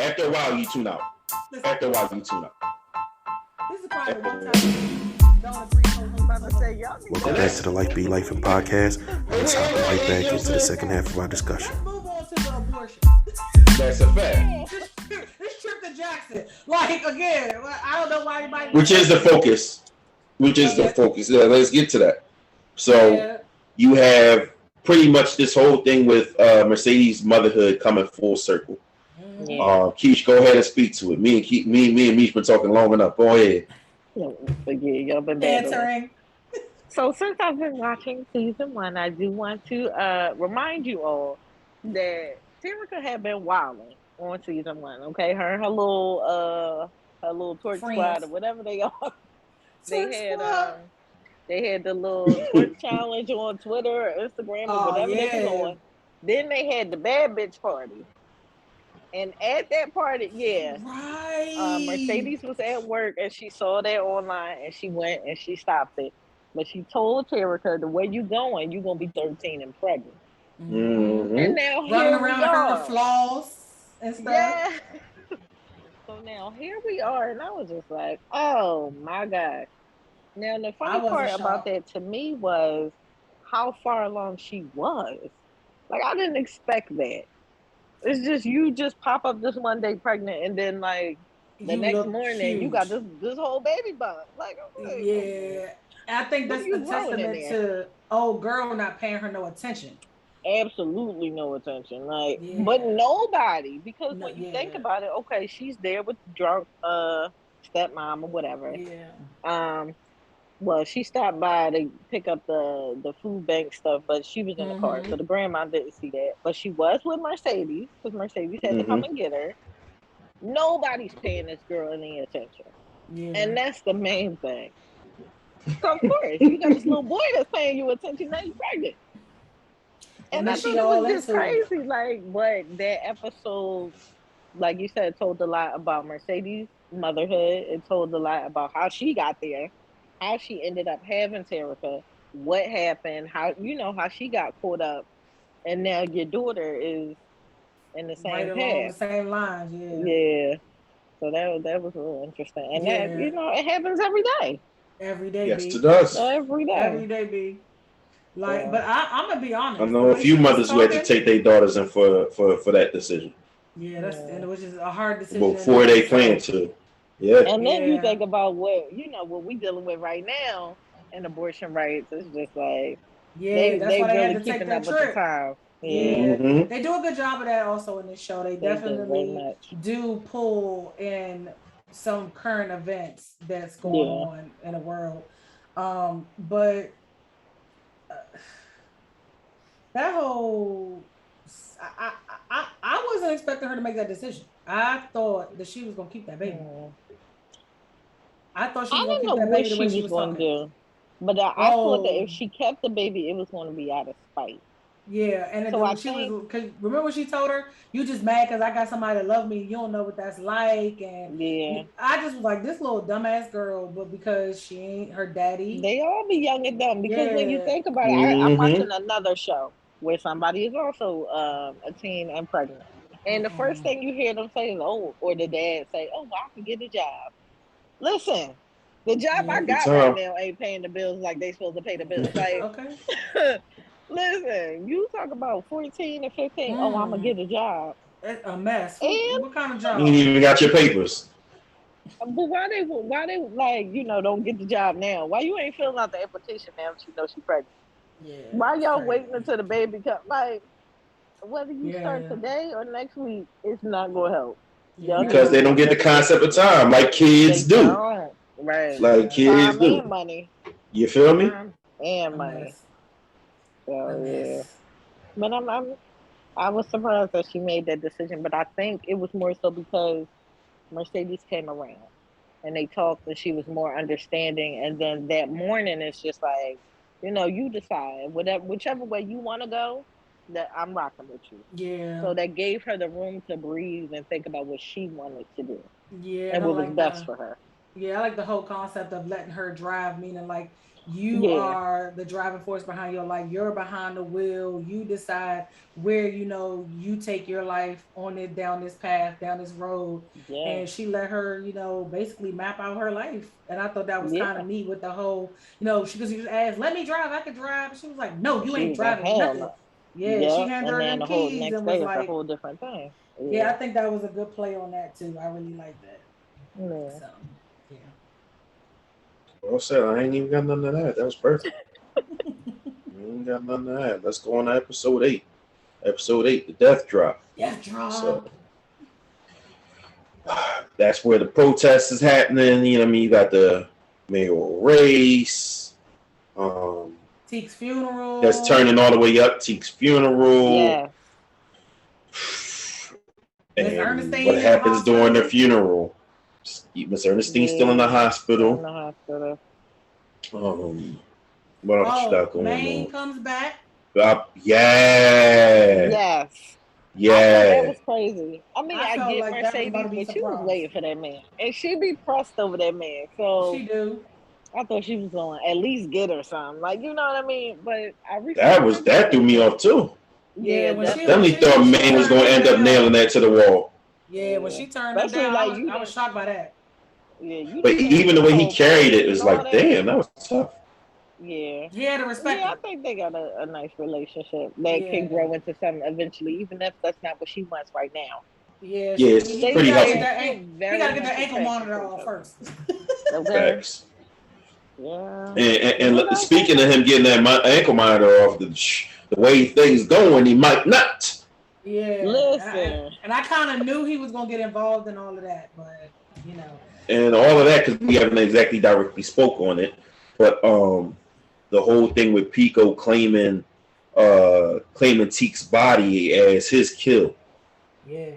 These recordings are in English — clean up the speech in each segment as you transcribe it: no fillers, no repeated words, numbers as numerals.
After a while, you tune out. After a while, you tune out. This is probably the one time. Welcome back to the Life Be Life and podcast. Let's hop right back into the second half of our discussion. Let's move on to the abortion. That's a fact. This trip to Jackson. Like, again, I don't know why anybody... Which is the focus. Yeah, let's get to that. So, you have pretty much this whole thing with Mercedes' motherhood coming full circle. Keish, go ahead and speak to it. Me and Mish been talking long enough. Go ahead. Y'all been answering. So since I've been watching season 1, I do want to remind you all that Terica had been wilding on season 1. Okay, her and her little twerk squad or whatever they are. They had the little twerk challenge on Twitter or Instagram or whatever they was on. Then they had the bad bitch party. And at that party, Mercedes was at work and she saw that online and she went and she stopped it. But she told Terica, the way you going, you're going to be 13 and pregnant. Mm-hmm. And now running around her flaws and stuff. Yeah. So now here we are. And I was just like, oh my God. Now the funny part about that to me was how far along she was. Like, I didn't expect that. It's just you just pop up this one day pregnant and then like the next morning you got this whole baby bump. Like, yeah. I think that's the testament to old girl not paying her no attention. Absolutely no attention. Like, but nobody, because when you think about it, okay, she's there with the drunk stepmom or whatever. Yeah. Well, she stopped by to pick up the food bank stuff, but she was in the car, so the grandma didn't see that. But she was with Mercedes, because Mercedes had to come and get her. Nobody's paying this girl any attention. Yeah. And that's the main thing. So, of course, you got this little boy that's paying you attention, now you're pregnant. And I thought it was just crazy, like, but that episode, like you said, told a lot about Mercedes' motherhood. It told a lot about how she got there. How she ended up having Terica, what happened, how she got caught up, and now your daughter is in the same path. Along the same lines, yeah. So that was a little interesting, and that it happens every day. Every day, yes, it does. Every day, B. Like, but I'm gonna be honest. I know a few mothers who had to take their daughters in for that decision. Yeah, and which is a hard decision. Before they plan to. Yeah. And then you think about what we dealing with right now in abortion rights. It's just like that's why they really had to take that trip. With the time. Yeah. They do a good job of that also in this show. They definitely do pull in some current events that's going on in the world. But that whole I wasn't expecting her to make that decision. I thought that she was gonna keep that baby. I thought she was going to keep that baby the way she was going to do. But I thought that if she kept the baby, it was going to be out of spite. Yeah, and so cause remember when she told her, you just mad because I got somebody that love me, you don't know what that's like. And I just was like, this little dumbass girl, but because she ain't her daddy. They all be young and dumb because when you think about it, I'm watching another show where somebody is also a teen and pregnant. And the first thing you hear them say is, or the dad say, well, I can get a job. Listen, the job I got right now ain't paying the bills like they supposed to pay the bills. Like, listen, you talk about 14 or 15. Oh, I'm gonna get a job. It's a mess. What kind of job? You ain't even got your papers. But why they like don't get the job now? Why you ain't filling out the application now that you know she's pregnant? Yeah. Why y'all waiting until the baby come? Like, whether you start today or next week, it's not gonna help. Because they don't get the concept of time like kids do. Right. Like kids do. And money. You feel me? And money. So But I was surprised that she made that decision, but I think it was more so because Mercedes came around and they talked and she was more understanding, and then that morning it's just like, you decide whichever way you want to go, that I'm rocking with you. Yeah. So that gave her the room to breathe and think about what she wanted to do. Yeah. And what was best for her. Yeah, I like the whole concept of letting her drive, meaning like You are the driving force behind your life. You're behind the wheel. You decide where, you take your life on it, down this path, down this road. Yeah. And she let her, basically map out her life. And I thought that was kind of neat with the whole, she just asked, let me drive, I could drive. She was like, no, you ain't driving nothing. Yeah, she handed her them keys and was like, a whole different thing. Yeah, I think that was a good play on that too. I really like that. Yeah. So, yeah. Well said. I ain't even got none of that. That was perfect. Ain't got none of that. Let's go on to episode 8. Episode 8, the death drop. Death drop. So that's where the protest is happening. You know what I mean? You got the mayoral race. Teek's funeral. That's turning all the way up. Teek's funeral. Yeah. And what happens during the funeral? Miss Ernestine's still in the hospital. What else you got going Maine on? comes back. Yes. That was crazy. I mean, I get like Mercedes, but she was waiting for that man, and she be pressed over that man. So she do. I thought she was going to at least get her something, like, you know what I mean. But that threw me off too. Yeah, when she definitely thought Maine was going to end up nailing that to the wall. Yeah, when she turned it down, I was shocked by that. Yeah, but even the way he carried it was like, damn, that was tough. Yeah. He had to respect I think they got a nice relationship that can grow into something eventually, even if that's not what she wants right now. Yeah, it's pretty healthy. He got to get that ankle monitor off first. Okay. Yeah. And speaking of him getting that ankle monitor off, the way things going, he might not. Yeah. Listen. And I kind of knew he was going to get involved in all of that, but, And all of that, because we haven't exactly directly spoke on it, but the whole thing with Pico claiming Teek's body as his kill. Yeah.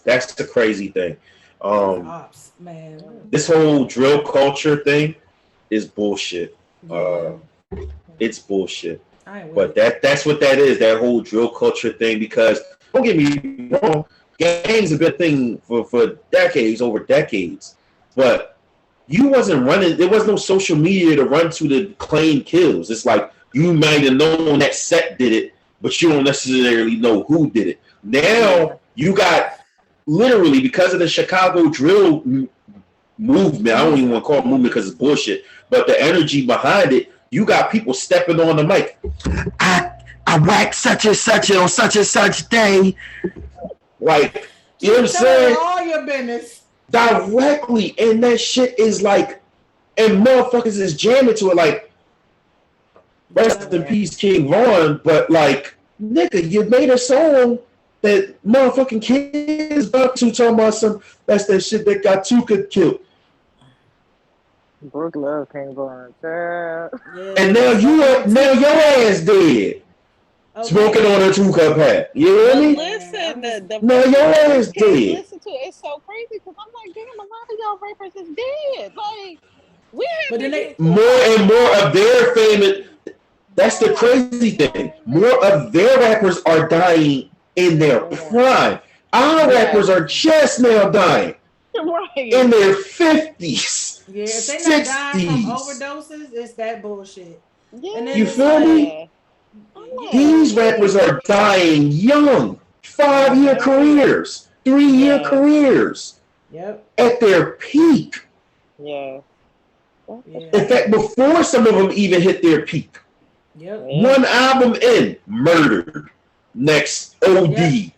That's the crazy thing. Ops, man. This whole drill culture thing is bullshit. It's bullshit. But that's what that is, that whole drill culture thing, because don't get me wrong, gangs have been a thing for decades, over decades. But you wasn't running, there was no social media to run to claim kills. It's like you might have known that set did it, but you don't necessarily know who did it. Now you got literally, because of the Chicago drill movement, I don't even want to call it movement because it's bullshit, but the energy behind it, you got people stepping on the mic. I whacked such and such on such and such day. Like, you know what I'm saying? All your business. Directly. And that shit is like, and motherfuckers is jamming to it like, rest in peace, King Von, but like, nigga, you made a song that motherfucking kids up to talking about that's that shit that got Tuka killed. Brooke Love King Von. And now your ass dead. Okay. Smoking on a 2-cup hat. You hear me? Listen, now your ass dead. Listen to it. It's so crazy because I'm like, damn, a lot of y'all rappers is dead. Like, we have more and more of their famous. That's the crazy thing. More of their rappers are dying in their prime. Our rappers are just now dying. Right. In their 50s. Yeah, if they not dying from overdoses, it's that bullshit. Yeah. And then you feel me? These rappers are dying young. 5-year careers. 3-year careers. Yep. At their peak. Yeah. In fact, before some of them even hit their peak. Yep. One album in, murdered. Next, OD. Yep.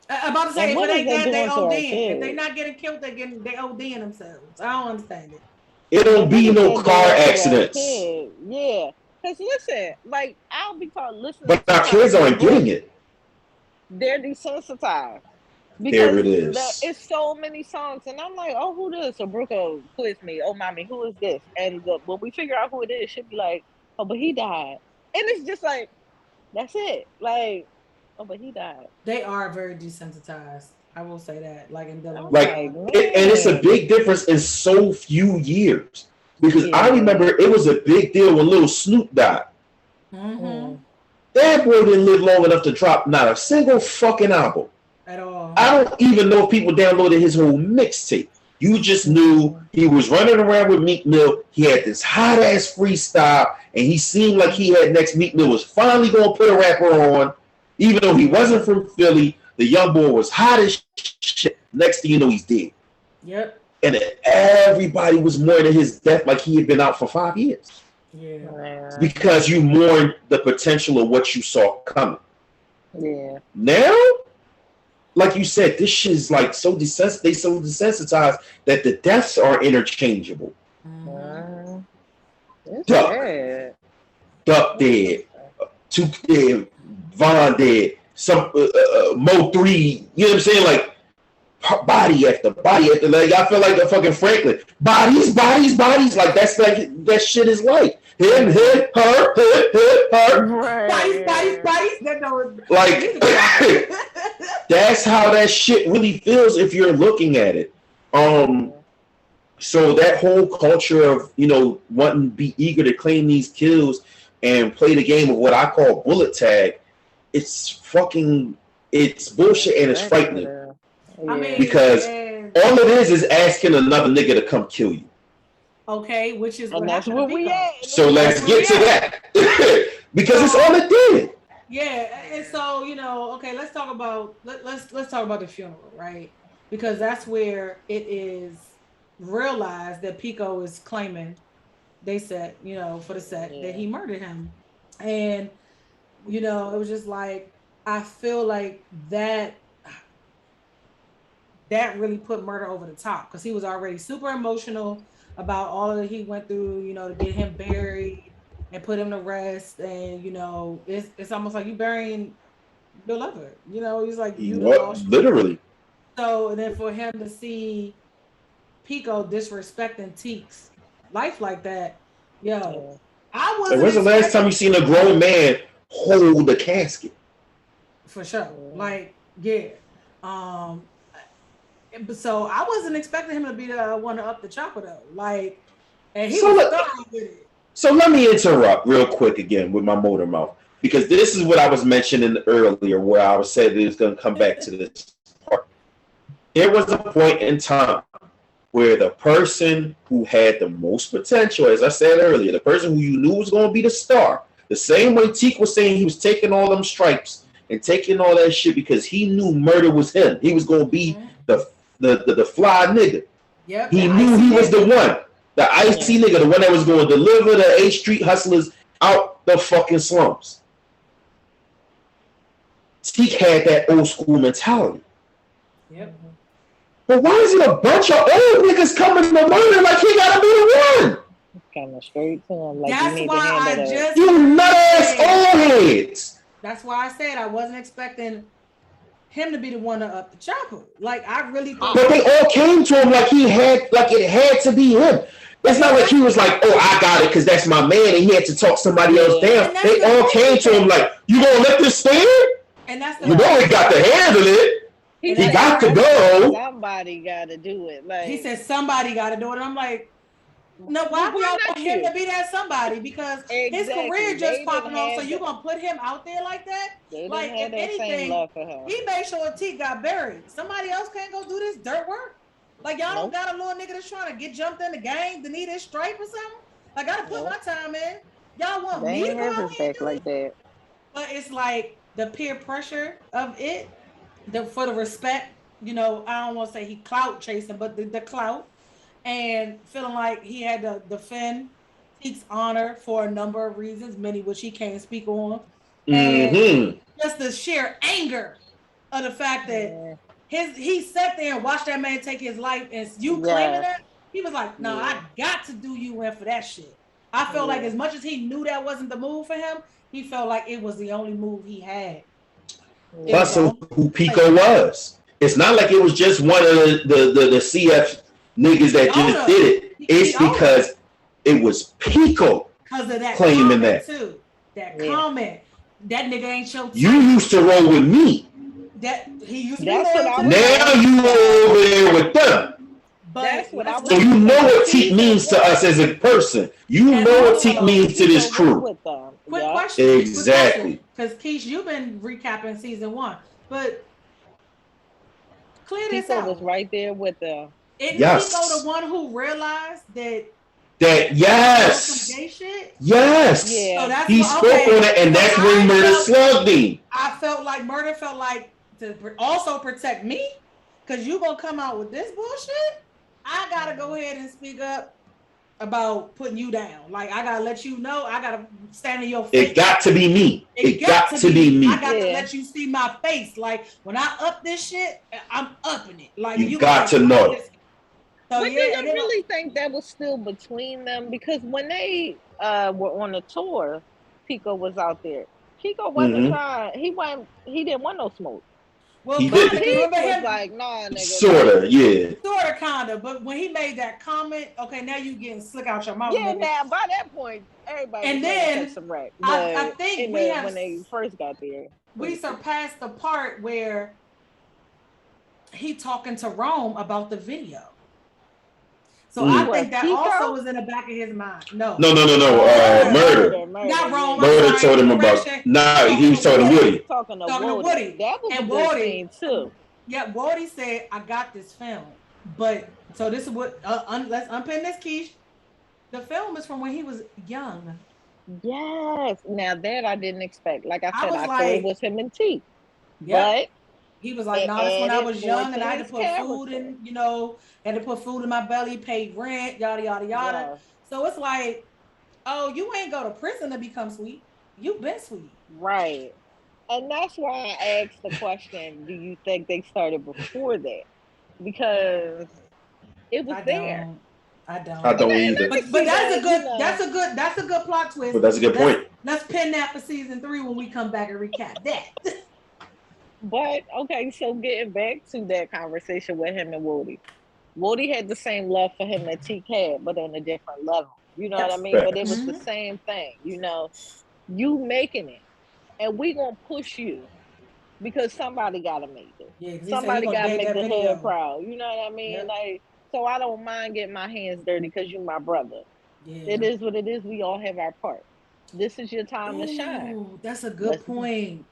I'm about to say, if it ain't that, they ODing. If they not getting killed, they ODing themselves. I don't understand it. It don't be no car accidents. Yeah. Because listen, like, I'll be called listening. But our kids aren't getting it. They're desensitized. Because there it is. It's so many songs. And I'm like, oh, who this? So Brooke will quiz me. Oh, mommy, who is this? And when we figure out who it is, she'll be like, oh, but he died. And it's just like, that's it. Like, oh, but he died. They are very desensitized. I will say that. Like, in and it's a big difference in so few years. Because I remember it was a big deal when Lil Snoop died. Mm-hmm. That boy didn't live long enough to drop not a single fucking album. At all. I don't even know if people downloaded his whole mixtape. You just knew he was running around with Meek Mill. He had this hot ass freestyle, and he seemed like he had next. Meek Mill was finally going to put a rapper on, even though he wasn't from Philly. The young boy was hot as shit. Next thing you know, he's dead. Yep. And everybody was mourning his death like he had been out for 5 years. Yeah. Because you mourned the potential of what you saw coming. Yeah. Now, like you said, this shit is like so desensitized that the deaths are interchangeable. Duck dead. Took dead. Von dead. Some Mo 3. You know what I'm saying? Like body after body after. Like I feel like a fucking Franklin. Bodies. Like that's like that shit is like him, her. Right. Bodies. That was like that's how that shit really feels if you're looking at it. So that whole culture of, you know, wanting to be eager to claim these kills and play the game of what I call bullet tag, it's bullshit and it's frightening. I mean, because all it is asking another nigga to come kill you. Okay, which is and that's where we at. So let's get to that. Because it's all it did. Yeah, and so, you know, okay, let's talk about the funeral, right? Because that's where it is realized that Pico is claiming, they said, you know, for the set that he murdered him. And, you know, it was just like, I feel like that really put murder over the top, because he was already super emotional about all that he went through, you know, to get him buried and put him to rest. And, you know, it's almost like you burying your lover, you know. He's like, you know, literally. So, and then for him to see Pico disrespecting Teek's life like that, I wasn't. When's the last time you seen a grown man hold a casket? For sure. Like, so I wasn't expecting him to be the one to up the chopper though. Like, and he was thorough with it. So let me interrupt real quick again with my motor mouth, because this is what I was mentioning earlier, where I was said it was going to come back to this part. There was a point in time where the person who had the most potential, as I said earlier, the person who you knew was going to be the star, the same way Teek was saying he was taking all them stripes and taking all that shit because he knew murder was him. He was going to be the fly nigga. Yep, he knew he was the one, the icy nigga, the one that was going to deliver the 8th Street hustlers out the fucking slums. Teek had that old school mentality. Yep. But why is it a bunch of old niggas coming to murder like he gotta be the one? Kind of straight to him. Like, that's you why I just you nut ass old heads. That's why I said I wasn't expecting him to be the one to up the chopper. Like, I really thought. But they all came to him like it had to be him. It's not like he was like, oh, I got it because that's my man, and he had to talk somebody else down. They all came to him like, you gonna let this stand? And that's you know he got to handle it. He got to go. Somebody got to do it. Like, he said somebody got to do it. And I'm like, no, why would y'all want him to be that somebody? Because his career just popping off, so you gonna put him out there like that? Like, if anything, he made sure Teek got buried. Somebody else can't go do this dirt work. Like, y'all don't got a little nigga that's trying to get jumped in the game to need his stripe or something. I gotta put my time in. Y'all want me to go out here like that? But it's like the peer pressure of it, for the respect. You know, I don't want to say he clout chasing, but the clout. And feeling like he had to defend Teek's honor for a number of reasons, many which he can't speak on. And just the sheer anger of the fact that he sat there and watched that man take his life, and you claiming that, he was like, no, I got to do you in for that shit. I felt like as much as he knew that wasn't the move for him, he felt like it was the only move he had. That's who Pico was. It's not like it was just one of the CF niggas that just did it. It's because it was Pico claiming that. Too. That comment. That nigga ain't your type. You used to roll with me. That he used to now you over there with them. But so you know what Teek means to us as a person. You know what Teek means to this crew. Quick question. Exactly. Because Keish, you've been recapping season 1, but clear this Pico out. was right there with them. Isn't Pico the one who realized that yes. Some gay shit? Yes. Yeah. So that's he spoke on it, and that's when Murder slugged him. I felt like Murder felt like to also protect me, because you gonna come out with this bullshit. I gotta go ahead and speak up about putting you down. Like, I gotta let you know. I gotta stand in your face. It got to be me. It got to be me. I got to let you see my face. Like, when I up this shit, I'm upping it. Like, you got to know it. So, but do you really think that was still between them? Because when they were on the tour, Pico was out there. Pico wasn't trying. He didn't want no smoke. Well, he did. Remember him like, nah, nigga. Sorta, yeah. Sorta, kinda. But when he made that comment, okay, now you getting slick out your mouth. Yeah, nigga. Now by that point, everybody and then some rap. I think when they first got there, we surpassed the part where he talking to Rome about the video. So I think that also was in the back of his mind. No. Murder. Not Rome. Murder told him about. Nah, he was talking to Woody. Talking to Woody. That was a good scene too. Yeah, Woody said, "I got this film," but so this is what. Let's unpin this, Keish. The film is from when he was young. Yes. Now that I didn't expect. Like I said, I thought it was him and T. But he was like, "No, that's when I was young, and I had to put food in. Had to put food in my belly, paid rent, yada yada yada." Yeah. So it's like, oh, you ain't go to prison to become sweet. You've been sweet, right? And that's why I asked the question: do you think they started before that? Because it was there. I don't either. But that's a good. That's a good plot twist. But that's a good point. Let's pin that for season 3 when we come back and recap that. But okay, so getting back to that conversation with him and Woody. Woody had the same love for him that Teak had, but on a different level. You know what I mean? But it was the same thing. You making it, and we gonna push you because somebody gotta make it. Yeah, somebody gotta make the head proud. You know what I mean? Yep. Like, so I don't mind getting my hands dirty because you my brother. Yeah. It is what it is. We all have our part. This is your time to shine. That's a good point.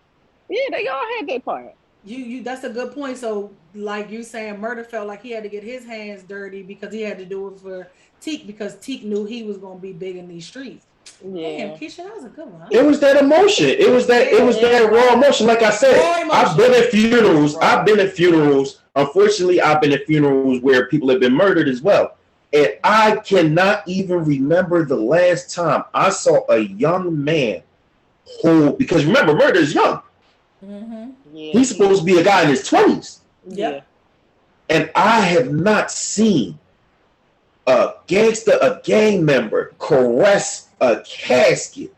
Yeah, they all had their part. You that's a good point. So like you saying, Murder felt like he had to get his hands dirty because he had to do it for Teak, because Teak knew he was gonna be big in these streets. Yeah, damn, Keisha, that was a good one. It was that emotion. It was that raw emotion. Like I said, I've been at funerals. Unfortunately, I've been at funerals where people have been murdered as well. And I cannot even remember the last time I saw a young man because remember, Murder is young. Mm-hmm. Yeah, he's supposed to be a guy in his 20s. Yeah. And I have not seen a gang member caress a casket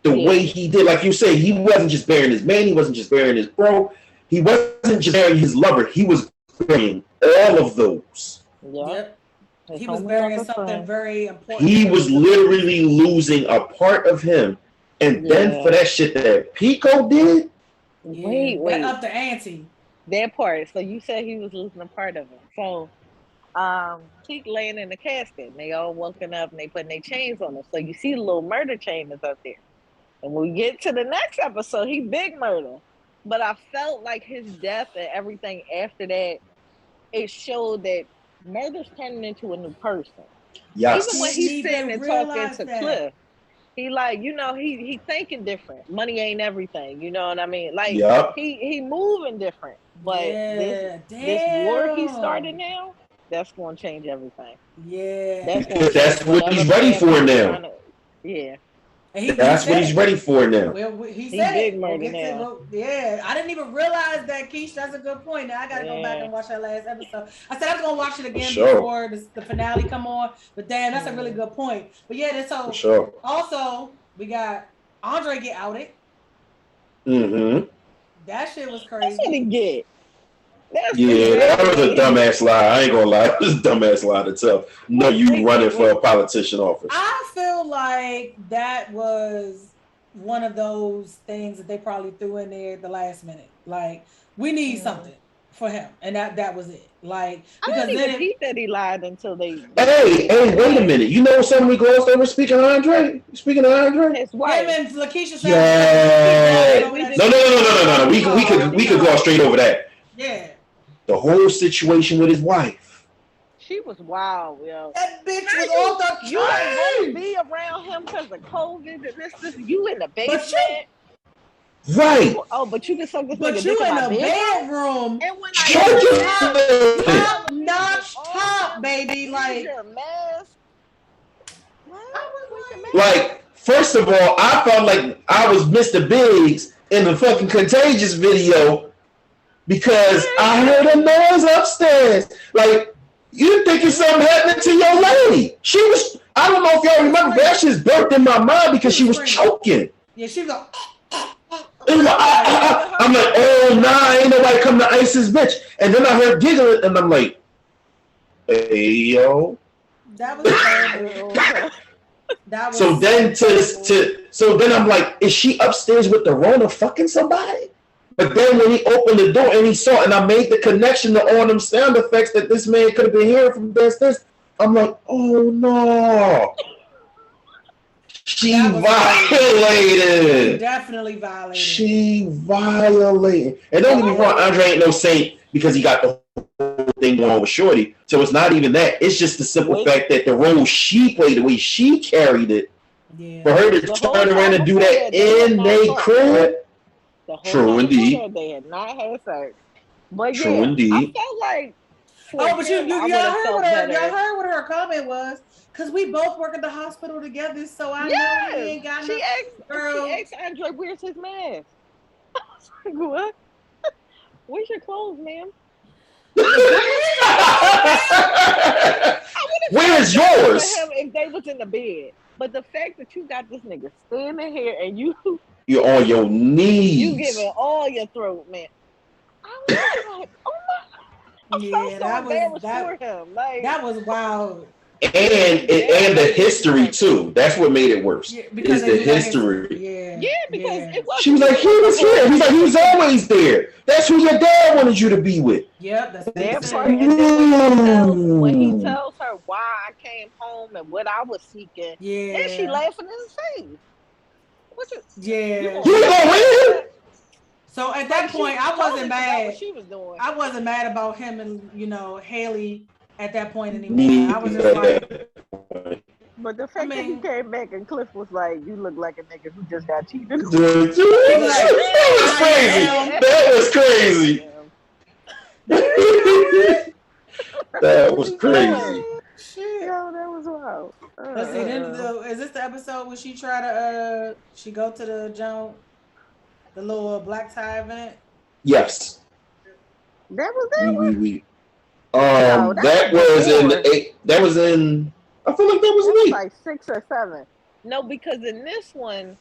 the way he did. Like you say, he wasn't just burying his man, he wasn't just burying his bro, he wasn't just burying his lover, he was burying all of those. Yep. He was burying something very important. He was literally losing a part of him. And then for that shit that Pico did, wait. Up the ante. That part. So you said he was losing a part of him. So Teak laying in the casket, and they all woken up and they putting their chains on him. So you see the little murder chain is up there. And when we get to the next episode, he big murder. But I felt like his death and everything after that, it showed that Murder's turning into a new person. Yes. Even when he's sitting and talking to Cliff, he like, he thinking different. Money ain't everything, you know what I mean? Like, he moving different. But this war he started now, that's going to change everything. Yeah. That's what he's ready for now. Yeah. That's what he's ready for now. Well, he said big murder now. I didn't even realize that, Keish. That's a good point. Now I gotta go back and watch that last episode. I said I was gonna watch it again before the finale come on. But damn, that's a really good point. But yeah, that's so. Sure. Also, we got Andre get outed. Mm-hmm. That shit was crazy. That's what he get. That was a dumbass lie. I ain't gonna lie. It was a dumbass lie to tell. No, you running for a politician office. I feel like that was one of those things that they probably threw in there at the last minute. Like, we need something for him, and that was it. Like, because I didn't think that he lied until they. Hey, wait a minute. You know something we glossed over? Speaking of Andre, his wife. Him and Lakeisha said. Yeah. No. We could gloss straight over that. Yeah. The whole situation with his wife. She was wild, yo. That bitch was on the chain. You don't want to be around him because of COVID. This. You in the basement. Right. Oh, but you can suck this but nigga you dick in my a bedroom. And when top notch top, baby. Like your mask. Like, first of all, I felt like I was Mr. Biggs in the fucking Contagious video because I heard a noise upstairs. Like, you thinking something happened to your lady. She was, I don't know if y'all remember, that shit's burnt in my mind because she was choking. Yeah, she was like, I'm like, oh nah, ain't nobody come to ice this bitch. And then I heard giggling, and I'm like, hey yo. That was terrible. That was so then so then I'm like, is she upstairs with the Rona fucking somebody? But then when he opened the door and he saw, and I made the connection to all them sound effects that this man could have been hearing from this, I'm like, oh no. She violated. Definitely violated. She violated. And don't get me wrong, Andre ain't no saint because he got the whole thing going on with Shorty. So it's not even that. It's just the simple fact that the role she played, the way she carried it, for her to turn around and do that in their crib. True indeed. They had not had sex. But true indeed. I felt like. Oh, but y'all heard what her comment was. Because we both work at the hospital together, so I know he ain't got no... She asked Andre, where's his mask? I was like, what? Where's your clothes, ma'am? Where's yours? If they was in the bed. But the fact that you got this nigga standing here and you're on your knees. You giving all your throat, man. I was like, oh my... That was wild. And the history too. That's what made it worse. Yeah, because the history. Because it was. She was like, he was here. He's like, he was always there. That's who your dad wanted you to be with. Yep, that's that part. And then when he tells her why I came home and what I was seeking, and she laughing in his face. You know So at that point, I wasn't mad. What she was doing. I wasn't mad about him and Haley. At that point anymore, I was just like. But the fact that he came back and Cliff was like, "You look like a nigga who just got cheated." That was crazy. That was crazy. Shit, yo, that was wild. Let's see. Is this the episode where she try to she go to the little black tie event? Yes. That was that one. That was in I feel like that was late. Like 6 or 7. No, because in this one,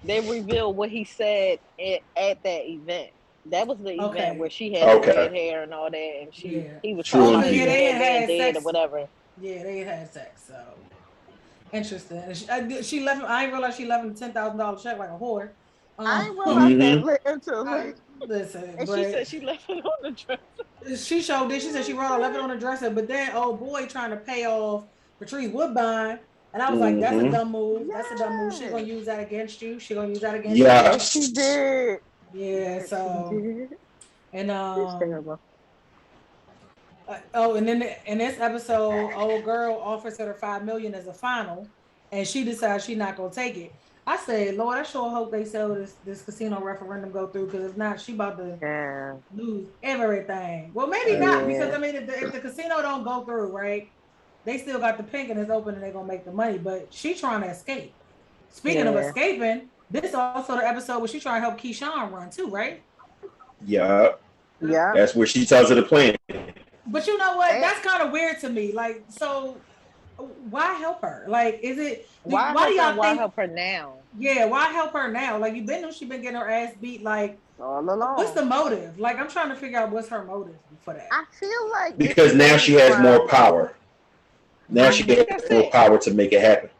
they revealed what he said at that event. That was the event where she had red hair and all that, and he was talking about they had dead or whatever. Yeah, they had sex. So interesting. She left him. I didn't realize she left him $10,000 check like a whore. I didn't realize that until like. Listen, and she said she left it on the dresser. She showed this. She said she left it on the dresser, but then old boy trying to pay off Patrice Woodbine, and I was like, "That's a dumb move. That's a dumb move. She's gonna use that against you. She's gonna use that against you." Yes, she did. Yeah. So, and terrible. And then in this episode, old girl offers her $5 million as a final, and she decides she's not gonna take it. I said, Lord, I sure hope they sell this casino referendum go through, because if not, she about to lose everything. Well, maybe not, because I mean, if the casino don't go through, right, they still got the pink and it's open and they're gonna make the money. But she trying to escape. Speaking of escaping, this is also the episode where she trying to help Keyshawn run too, right? Yeah. That's where she tells her the plan. But you know what? That's kind of weird to me. Like, so why help her? Like, is it why help her now? Yeah, why help her now? Like, she been getting her ass beat like all along. What's the motive? Like, I'm trying to figure out what's her motive for that. I feel like because now she has more power. Now she has more power to make it happen.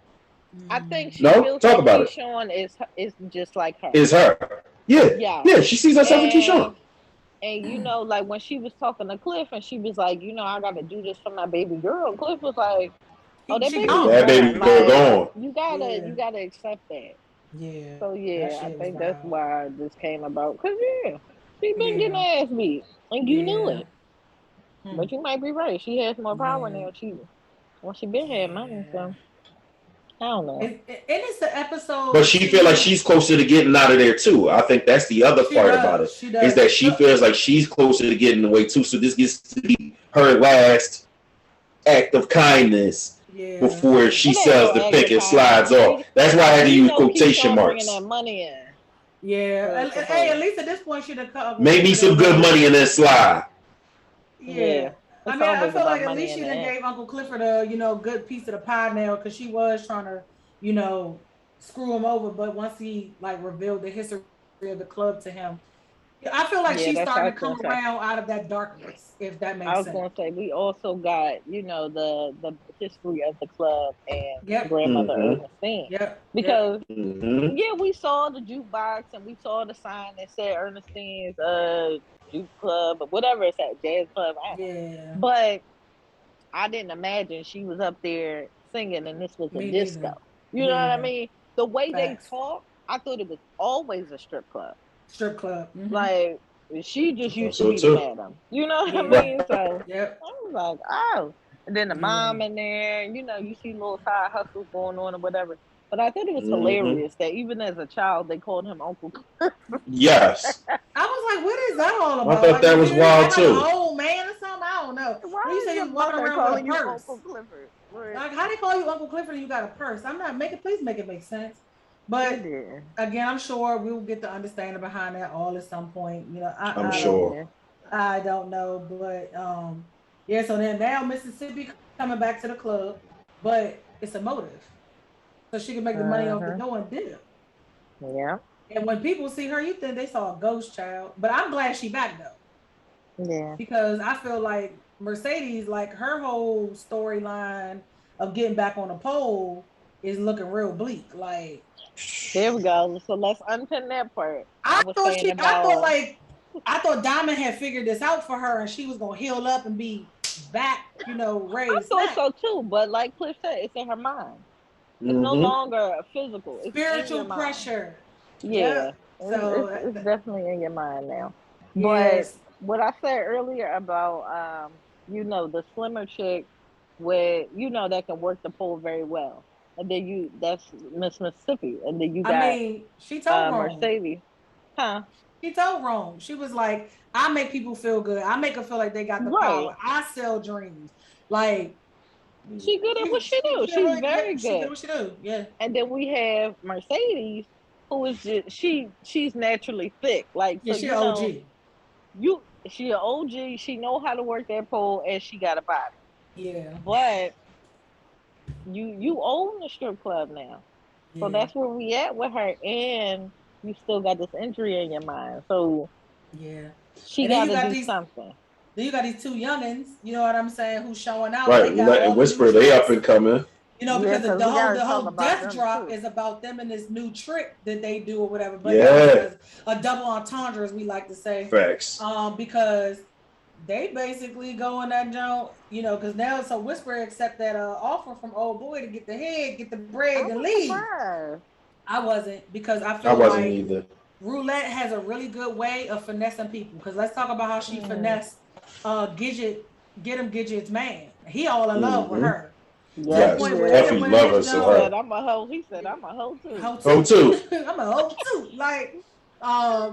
I think she feels talk like about Keyshawn is just like her. Is her. Yeah. She sees herself in Keyshawn. And like when she was talking to Cliff and she was like, I gotta do this for my baby girl. Cliff was like, oh, that baby girl gone. You gotta accept that. Yeah. So I think that's why this came about. Cause she been getting ass beat, and you knew it. But you might be right. She has more power now. She been had money, so I don't know. And it's the episode. But she feel like she's closer to getting out of there too. I think that's the other part about it. Is that she feels like she's closer to getting away too. So this gets to be her last act of kindness before she sells the Pynk and slides off. That's why I had to use quotation marks. Bringing that money in. Yeah. Hey, at least at this point she'd have come. Maybe some good money in that slide. Yeah. I mean, I feel like at least she done gave Uncle Clifford a, good piece of the pie now, because she was trying to, screw him over. But once he revealed the history of the club to him, I feel like she's starting to come around out of that darkness, if that makes sense. I was going to say, we also got, the history of the club and grandmother Ernestine. Because, we saw the jukebox and we saw the sign that said Ernestine's juke club or whatever it's at, jazz club. But I didn't imagine she was up there singing and this was a disco. You know what I mean? The way they talk, I thought it was always a strip club. Like, she just used to be the madam. You know what I mean? So I was like, oh. And then the mom in there, you see little side hustles going on or whatever. But I thought it was hilarious that even as a child, they called him Uncle Clifford. Yes. I was like, what is that all about? I thought that was wild too. Like an old man or something? I don't know. Why you say you're walking around with a purse? Uncle Clifford? Like, how they call you Uncle Clifford and you got a purse? Please make it make sense. But again, I'm sure we'll get the understanding behind that all at some point. I'm sure. I don't know, but so then now Mississippi coming back to the club, but it's a motive, so she can make the money off the door and did it. Yeah. And when people see her, you think they saw a ghost child. But I'm glad she back though. Yeah. Because I feel like Mercedes, her whole storyline of getting back on the pole is looking real bleak. There we go. So let's unpin that part. I thought Diamond had figured this out for her and she was gonna heal up and be back, raised. I thought so too, but like Cliff said, it's in her mind. It's no longer physical. It's spiritual pressure. Yeah. So it's definitely in your mind now. Yes. But what I said earlier about the slimmer chick with that can work the pole very well. And then that's Miss Mississippi. And then you got she told Mercedes. Huh? She told Rome. She was like, I make people feel good. I make them feel like they got the power. I sell dreams. She good at what she do. She's really very good. She good at what she do. Yeah. And then we have Mercedes, who is just she's naturally thick. She an OG. She an OG. She know how to work that pole, and she got a body. Yeah. But you own the strip club now, so that's where we at with her, and you still got this injury in your mind. So she got to do something. Then you got these two youngins, you know what I'm saying, who's showing out. Right, and Whisper, they up and coming. Because the whole death drop is about them and this new trick that they do or whatever. But a double entendre, as we like to say. Facts. Because they basically go in that joint, because now so Whisper accept that offer from old boy to get the head, get the bread, and leave. I wasn't, because I feel like either. Roulette has a really good way of finessing people. Because let's talk about how she finessed Gidget's man. He all in love with her. Yes, definitely love her. So her. I'm a hoe. He said, I'm a hoe too. Hoe too. I'm a hoe too.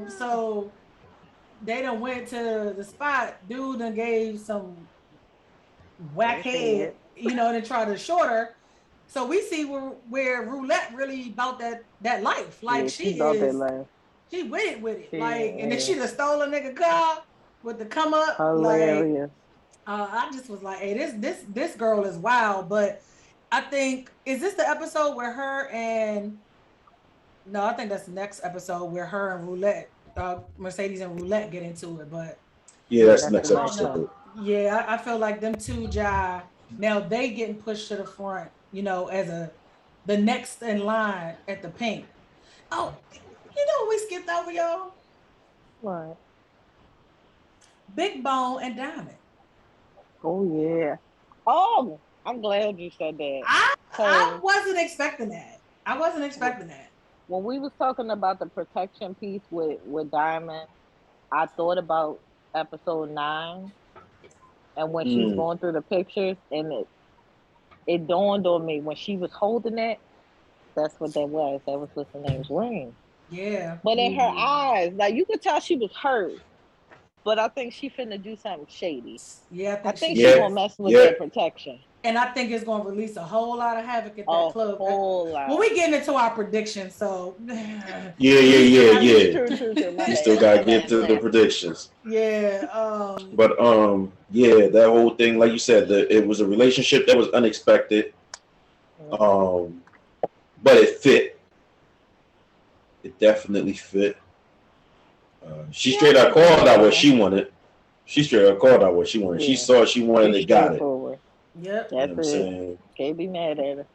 So they done went to the spot. Dude done gave some whack head, to try to short her. So we see where Roulette really about that life. She is. She with it. And then she done stole a nigga car with the come up. Hilarious. I just was like, hey, this girl is wild. But I think, is this the episode where her and no, I think that's the next episode where her and Roulette, Mercedes and Roulette get into it. But that's the next episode. Yeah, I feel like them two jive. Now they getting pushed to the front, as the next in line at the Pynk. Oh, what we skipped over, y'all? What? Big Bone and Diamond. Oh yeah. Oh, I'm glad you said that. I wasn't expecting that. When we was talking about the protection piece with Diamond, I thought about episode 9 And when she's going through the pictures, and it dawned on me when she was holding it, that's what that was. That was what's the name's ring. Yeah. But in her eyes, like you could tell she was hurt. But I think she finna do something shady. Yeah, I think she's gonna mess with that protection. And I think it's gonna release a whole lot of havoc at that club. Whole lot. Well, we getting into our predictions, so Yeah. True. We still gotta get to the predictions. Yeah. But that whole thing, like you said, it was a relationship that was unexpected. But it fit. It definitely fit. She straight up called out what she wanted. She saw she wanted it, got it. Yep. That's it. Can't be mad at her.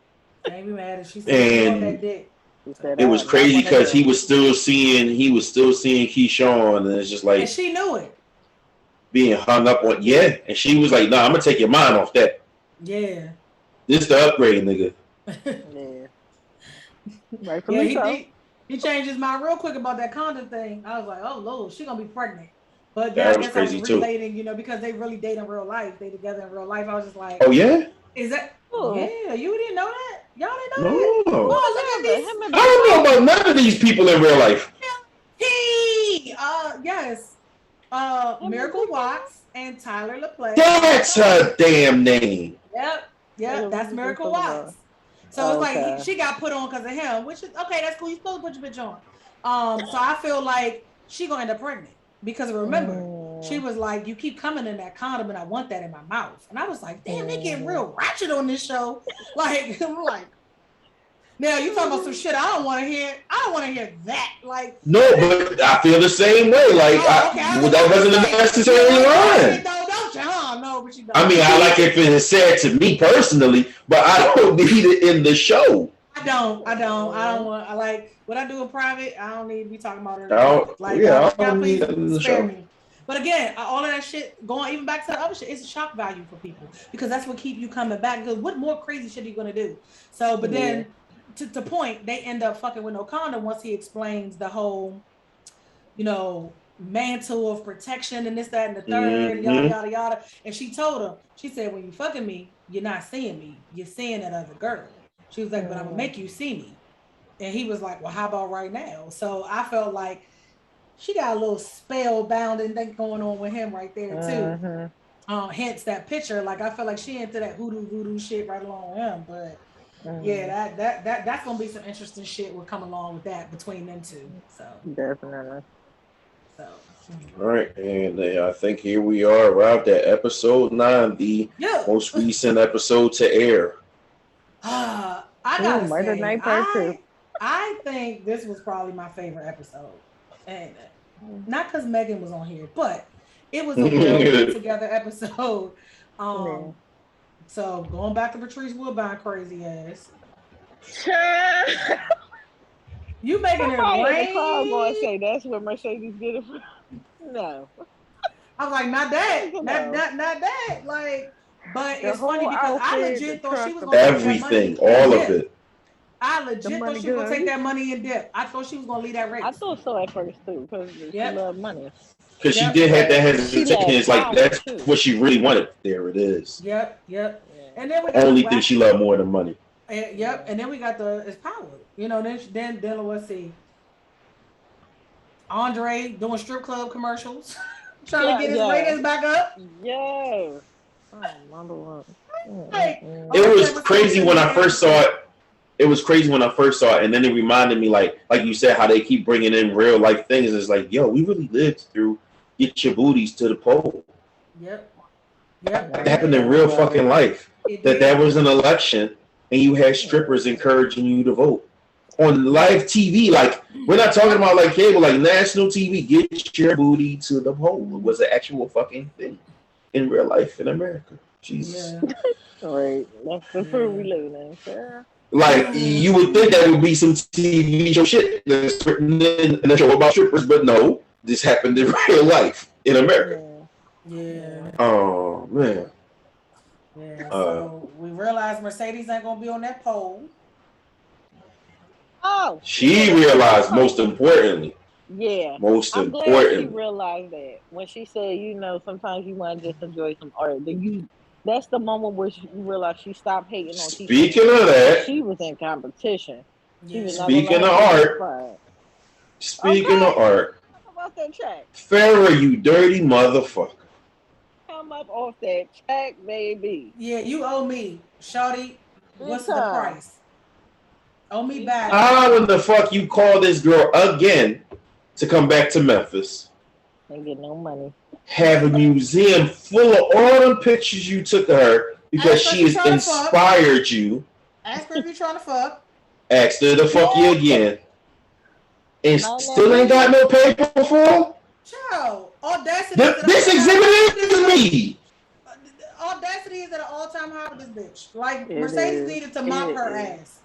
Can't be mad at her. She said and it was crazy because he was still seeing Keyshawn, and it's just like, and she knew it. Being hung up on, and she was like, "Nah, I'm gonna take your mind off that." Yeah. This the upgrade, nigga. Right. He changed his mind real quick about that condom thing. I was like, oh Lord, she gonna be pregnant. But that was crazy too. Relating, because they really date in real life. They together in real life. I was just like, oh yeah? Is that yeah, you didn't know that? Y'all didn't know that? No. Oh, look at these. I don't know about none of these people in real life. Yes. Miracle Watts and Tyler LaPlante. That's her damn name. Yep, that's Miracle Watts. So it's like she got put on because of him, which is okay. That's cool. You supposed to put your bitch on. So I feel like she gonna end up pregnant because remember she was like, "You keep coming in that condom, and I want that in my mouth." And I was like, "Damn, they getting real ratchet on this show." Like, now you talking about some shit I don't want to hear. I don't want to hear that. Like, no, but I feel the same way. Like, that wasn't a necessary line. No, but you don't. I mean, I like it if it is said to me personally, but I don't need it in the show. I don't want. I like what I do in private. I don't need to be talking about it. I don't need it in the show. Me. But again, all of that shit going even back to the other shit, it's a shock value for people because that's what keep you coming back. Because what more crazy shit are you gonna do? So, but then to point, they end up fucking with no condom once he explains the whole, mantle of protection and this, that, and the third, yada yada yada. And she told him, she said, when you fucking me, you're not seeing me, you're seeing that other girl. She was like, but I'm gonna make you see me. And he was like, well, how about right now? So I felt like she got a little spellbound and thing going on with him right there too. Hence that picture. Like I feel like she into that voodoo shit right along with him. But that's gonna be some interesting shit will come along with that between them two. So definitely. So. All right, and I think here we are arrived at episode 9, the most recent episode to air. I gotta Murder say, Night Part 2. I think this was probably my favorite episode, and not because Megan was on here, but it was a well put together episode. So going back to Patrice Woodbine crazy ass. You making it rain? The crowd going to say that's what Mercedes did it for. No. I was like, not that. Not that. Like, but it's funny because I legit thought she was gonna everything, all of it. I legit thought she was gonna take that money in dip. I thought she was gonna leave that race. I thought so at first too, because she loved money. Because she did have that hesitation. It's like that's what she really wanted. There it is. Yep. And then we got only thing she loved more than money. And then we got it's power. Then let's see. Andre doing strip club commercials, trying to get his ratings back up. Yeah. It was crazy when I first saw it. It was crazy when I first saw it, and then it reminded me, like you said, how they keep bringing in real life things. It's like, yo, we really lived through get your booties to the pole. Yep. That happened in real fucking life. That was an election, and you had strippers encouraging you to vote on live TV. Like, we're not talking about like cable, like national TV. Get your booty to the pole. It was an actual fucking thing in real life in America. Jesus. Yeah. Right. That's the world we live in. Yeah. Like, you would think that would be some TV show shit that's written in a show about strippers, but no, this happened in real life in America. Yeah. Oh man. Yeah. So we realized Mercedes ain't gonna be on that pole. Oh. She realized, most importantly. Yeah. Most I'm glad she important. realized that when she said, sometimes you want to just enjoy some art. That's the moment where you realize she stopped hating on Keisha Speaking Cole of because that, she was in competition. She was not gonna speaking let of her get left art, behind. speaking of Okay, art, come up off that track. Farrah, you dirty motherfucker. Come up off that track, baby. Yeah, you owe me, shawty. Big What's the time. price? Owe me Big back. time. How in the fuck you call this girl again to come back to Memphis? Ain't get no money. Have a museum full of all the pictures you took of her because Ask her if she you has trying to fuck. inspired you. Ask her if you trying to fuck. Asked her to fuck you again. And Not in that still ain't got moment. no paper for her? Child, audacity is at an This all-time high with exhibit this is bitch. me. Audacity is at an all-time high with this bitch. Like It Mercedes is. needed to mop It her is. ass.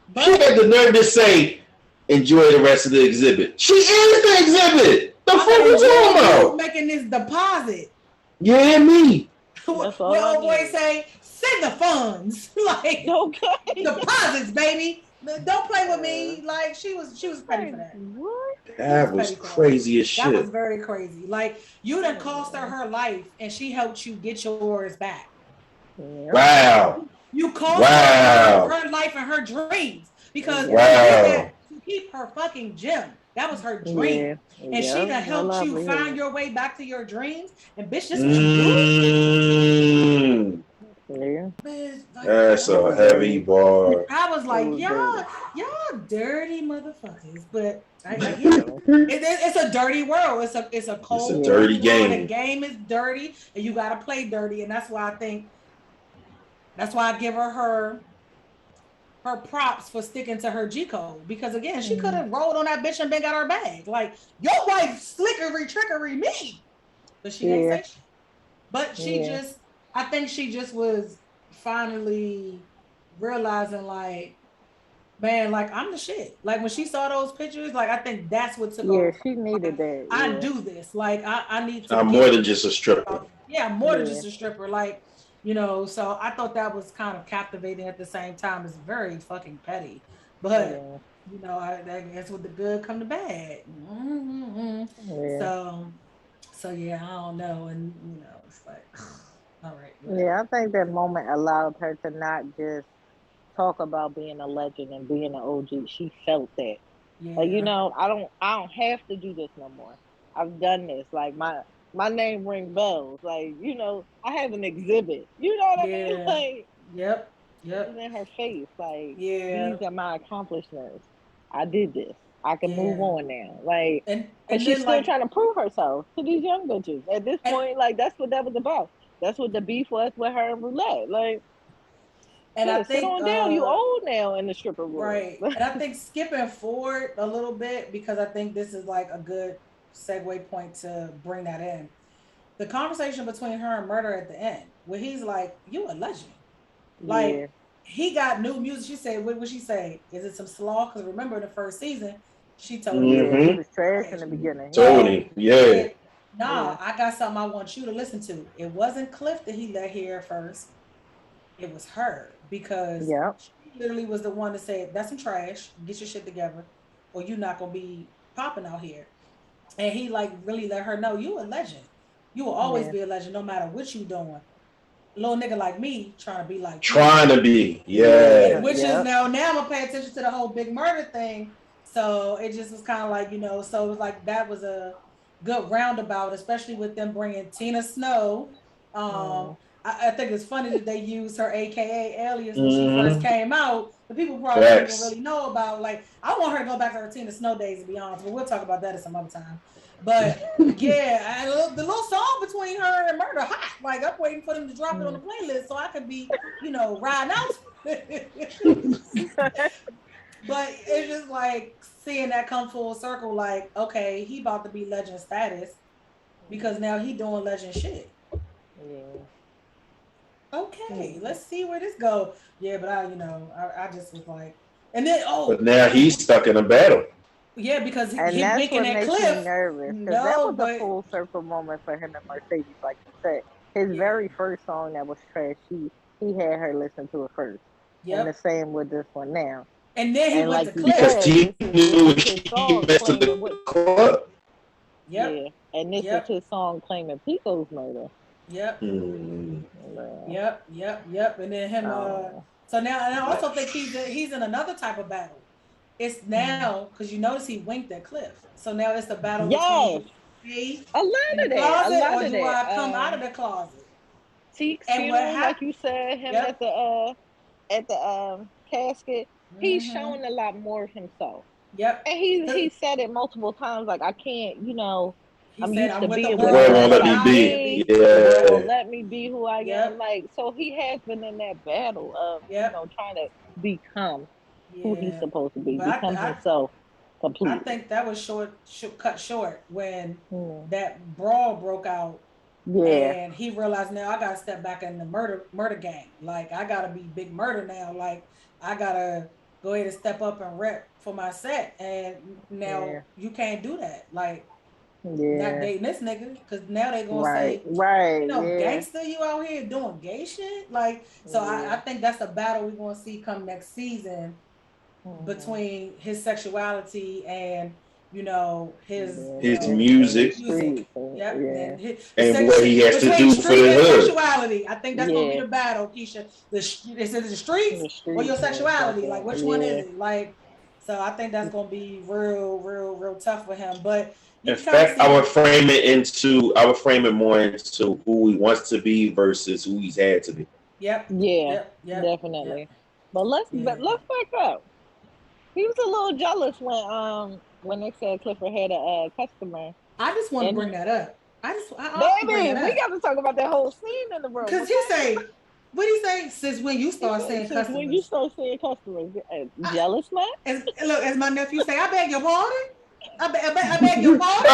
She But had the nerve to say, enjoy the rest of the exhibit. She is the exhibit. The I'm fuck gonna you talking enjoy you about? making this deposit. Yeah, me. That's Where all I old boy need. say, send the funds. Like Okay. deposits, baby. Don't play with me. Like she was petty Like, for that. what? She was That was petty for that. crazy as That was shit. very crazy. Like you done cost her life and she helped you get yours back. Yeah. Wow. You cost Wow. her life and her dreams because she did that Wow. to keep her fucking gym. That was her Yeah. dream. And she Yeah. done No helped you find livelihood. your way back to your dreams. And bitch, this what you do? Mm, Yeah. Bitch, like that's It a was heavy dirty. bar. I was It like, was dirty. y'all dirty motherfuckers. But I get it. Yeah. It's a dirty world. It's a It's a cold, Yeah. dirty cruel world. The game. game is dirty, and you gotta play dirty. And that's why I give her props for sticking to her G code because again, she could have rolled on that bitch and been got her bag. Like your wife slickery trickery me, but she ain't Yeah. say shit. But Yeah. I think she just was finally realizing like, man, like I'm the shit. Like when she saw those pictures, like I think that's what took Yeah. over. She needed Like that. I Yeah. do this. Like I need to I'm get more than just a stripper. yeah, more than Yeah. just a stripper. Like, so I thought that was kind of captivating at the same time. It's very fucking petty. But, Yeah. I guess with the good come the bad. Mm-hmm. Yeah. So yeah, I don't know. And, it's like, all right, whatever. Yeah. I think that moment allowed her to not just talk about being a legend and being an OG. She felt that. Like, Yeah. I don't have to do this no more. I've done this. Like my name ring bells. Like, I have an exhibit. You know what I mean? Yeah. Like Yep. it was Yep. in her face. Like, Yeah. these are my accomplishments. I did this. I can move Yeah. on now. Like, cause And she's then still like trying to prove herself to these young bitches. At this and point, like that's what that was about. That's what the beef was with her and Roulette. Like, and I sis, sit think on down. You old now in the stripper world. right. And I think skipping forward a little bit, because I think this is like a good segue point to bring that in. The conversation between her and Murder at the end, where he's like, you a legend. Yeah. Like, he got new music. She said, what would she say? Is it some slaw? Because remember in the first season, she told him, Yeah, he Mm-hmm. was trash in the beginning. Yeah. Tony. Yeah. said, nah, Yeah. I got something I want you to listen to. It wasn't Cliff that he let hear first. It was her because Yeah. she literally was the one that said, that's some trash. Get your shit together or you're not going to be popping out here. And he like really let her know you a legend. You will always Yeah. be a legend no matter what you doing. Little nigga like me trying to be like you. Trying to be. Yeah. Yeah. Which is Yep. now I'm gonna pay attention to the whole big murder thing. So it just was kind of like, so it was like that was a good roundabout, especially with them bringing Tina Snow. Um, Mm. I think it's funny that they used her AKA alias when she first Mm-hmm. came out. The people probably don't even Facts. really know about. Like, I want her to go back to her Tina Snow days, to be honest, but we'll talk about that at some other time. But yeah, the little song between her and Murder hot. Like I'm waiting for them to drop it on the Mm. playlist so I could be, riding out. But it's just like seeing that come full circle. Like, okay, he about to be legend status because now he doing legend shit. Yeah. Okay, Yeah. let's see where this go. Yeah, but I just was like, and then But now he's stuck in a battle. yeah, because And him that's winking what at makes me Cliff. nervous because that No, was a but full circle moment for him and Mercedes, like you said. His yeah, very first song that was trash, he had her listen to it first. And the yep, same with this one now. And then he went to Cliff. Because he knew he messed with the club. Yep. Yeah. And this is his song claiming Pico's murder. Yep. Mm. Yep. And then him so now, and I also think he's in another type of battle. It's now because you notice he winked at Cliff. So now it's the battle between me in the closet, or do I come out of the closet? Teek's funeral, like you said, him at the casket, he's showing a lot more of himself. Yep. And he said it multiple times, like, I can't, I'm used to being the world won't let me be. The world won't let me be who I am. Like, so he has been in that battle of, trying to become who he's supposed to be, become himself completely. I think that was cut short when that brawl broke out. Yeah. And he realized, now I gotta step back in the murder game. Like, I gotta be big murder now. Like, I gotta go ahead and step up and rep for my set. And now you can't do that. Like, not dating this nigga, because now they gonna say, gangster, you out here doing gay shit. Like, so I think that's a battle we're gonna see come next season between his sexuality and his music. Yep. And what he has to do for the hood. Sexuality. I think that's gonna be the battle, Keisha. Is it the streets or your sexuality? Like, which one is it? Like, so I think that's gonna be real tough for him. But in fact, I would frame it more into who he wants to be versus who he's had to be. Yep. Yeah. Definitely. Yep. But let's back up. He was a little jealous when they said Clifford had a customer. I just want to bring that up. Baby, we got to talk about that whole scene in the room. Because what did he say? Since when you start saying customers? When you start saying customers, jealous man? As my nephew say, I beg your pardon. I beg your pardon.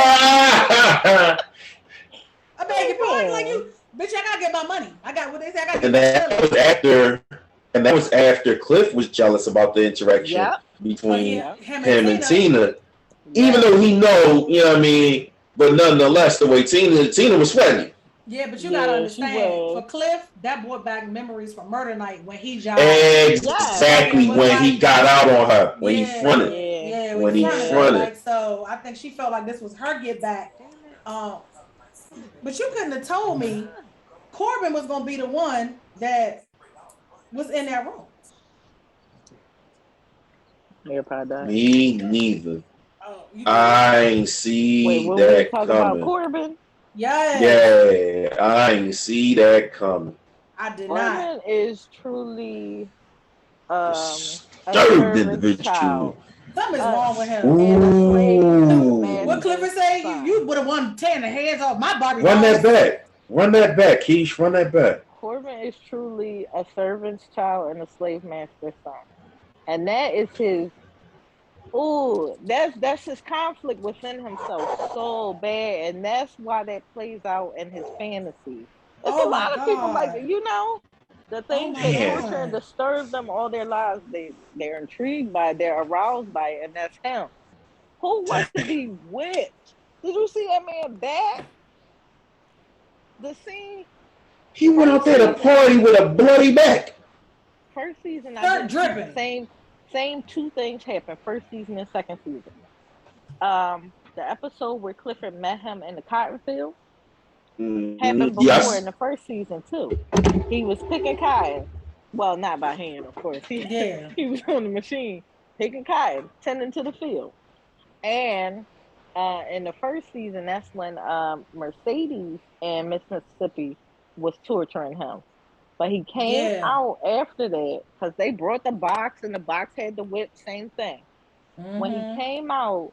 I beg your pardon. Like, you, bitch, I gotta get my money. I got what they say. I gotta get my money. And that was after Cliff was jealous about the interaction between him and Tina. Even though he know, you know what I mean, but nonetheless, the way Tina was sweating. Yeah, but you gotta understand, for Cliff, that brought back memories from Murder Night when he jogged. Exactly, when he got out on her, when he fronted. When he fronted. Like, so I think she felt like this was her get back. But you couldn't have told me Corbin was gonna be the one that was in that room. Me neither. I ain't see that coming. About Corbin? Yeah, I ain't see that coming. I did Corbin not. Corbin is truly disturbed individual. Something's wrong with him. What Clifford say? You would have won 10 the hands off my Barbie. Run that back, Keish. Run that back. Corbin is truly a servant's child and a slave master's son. And that is his that's his conflict within himself so bad, and that's why that plays out in his fantasies. There's a lot of people like that, the things that torture and disturb them all their lives, they're intrigued by it, they're aroused by it, and that's him. Who wants to be whipped? Did you see that man back? The scene. He went out there to party with a bloody back. First season, dripping. Same two things happened. First season and second season. The episode where Clifford met him in the cotton field happened before in the first season too. He was picking cotton. Well, not by hand, of course. He was on the machine picking cotton, tending to the field. And in the first season, that's when Mercedes and Miss Mississippi was torturing him. But he came out after that because they brought the box and the box had the whip, same thing. Mm-hmm. When he came out,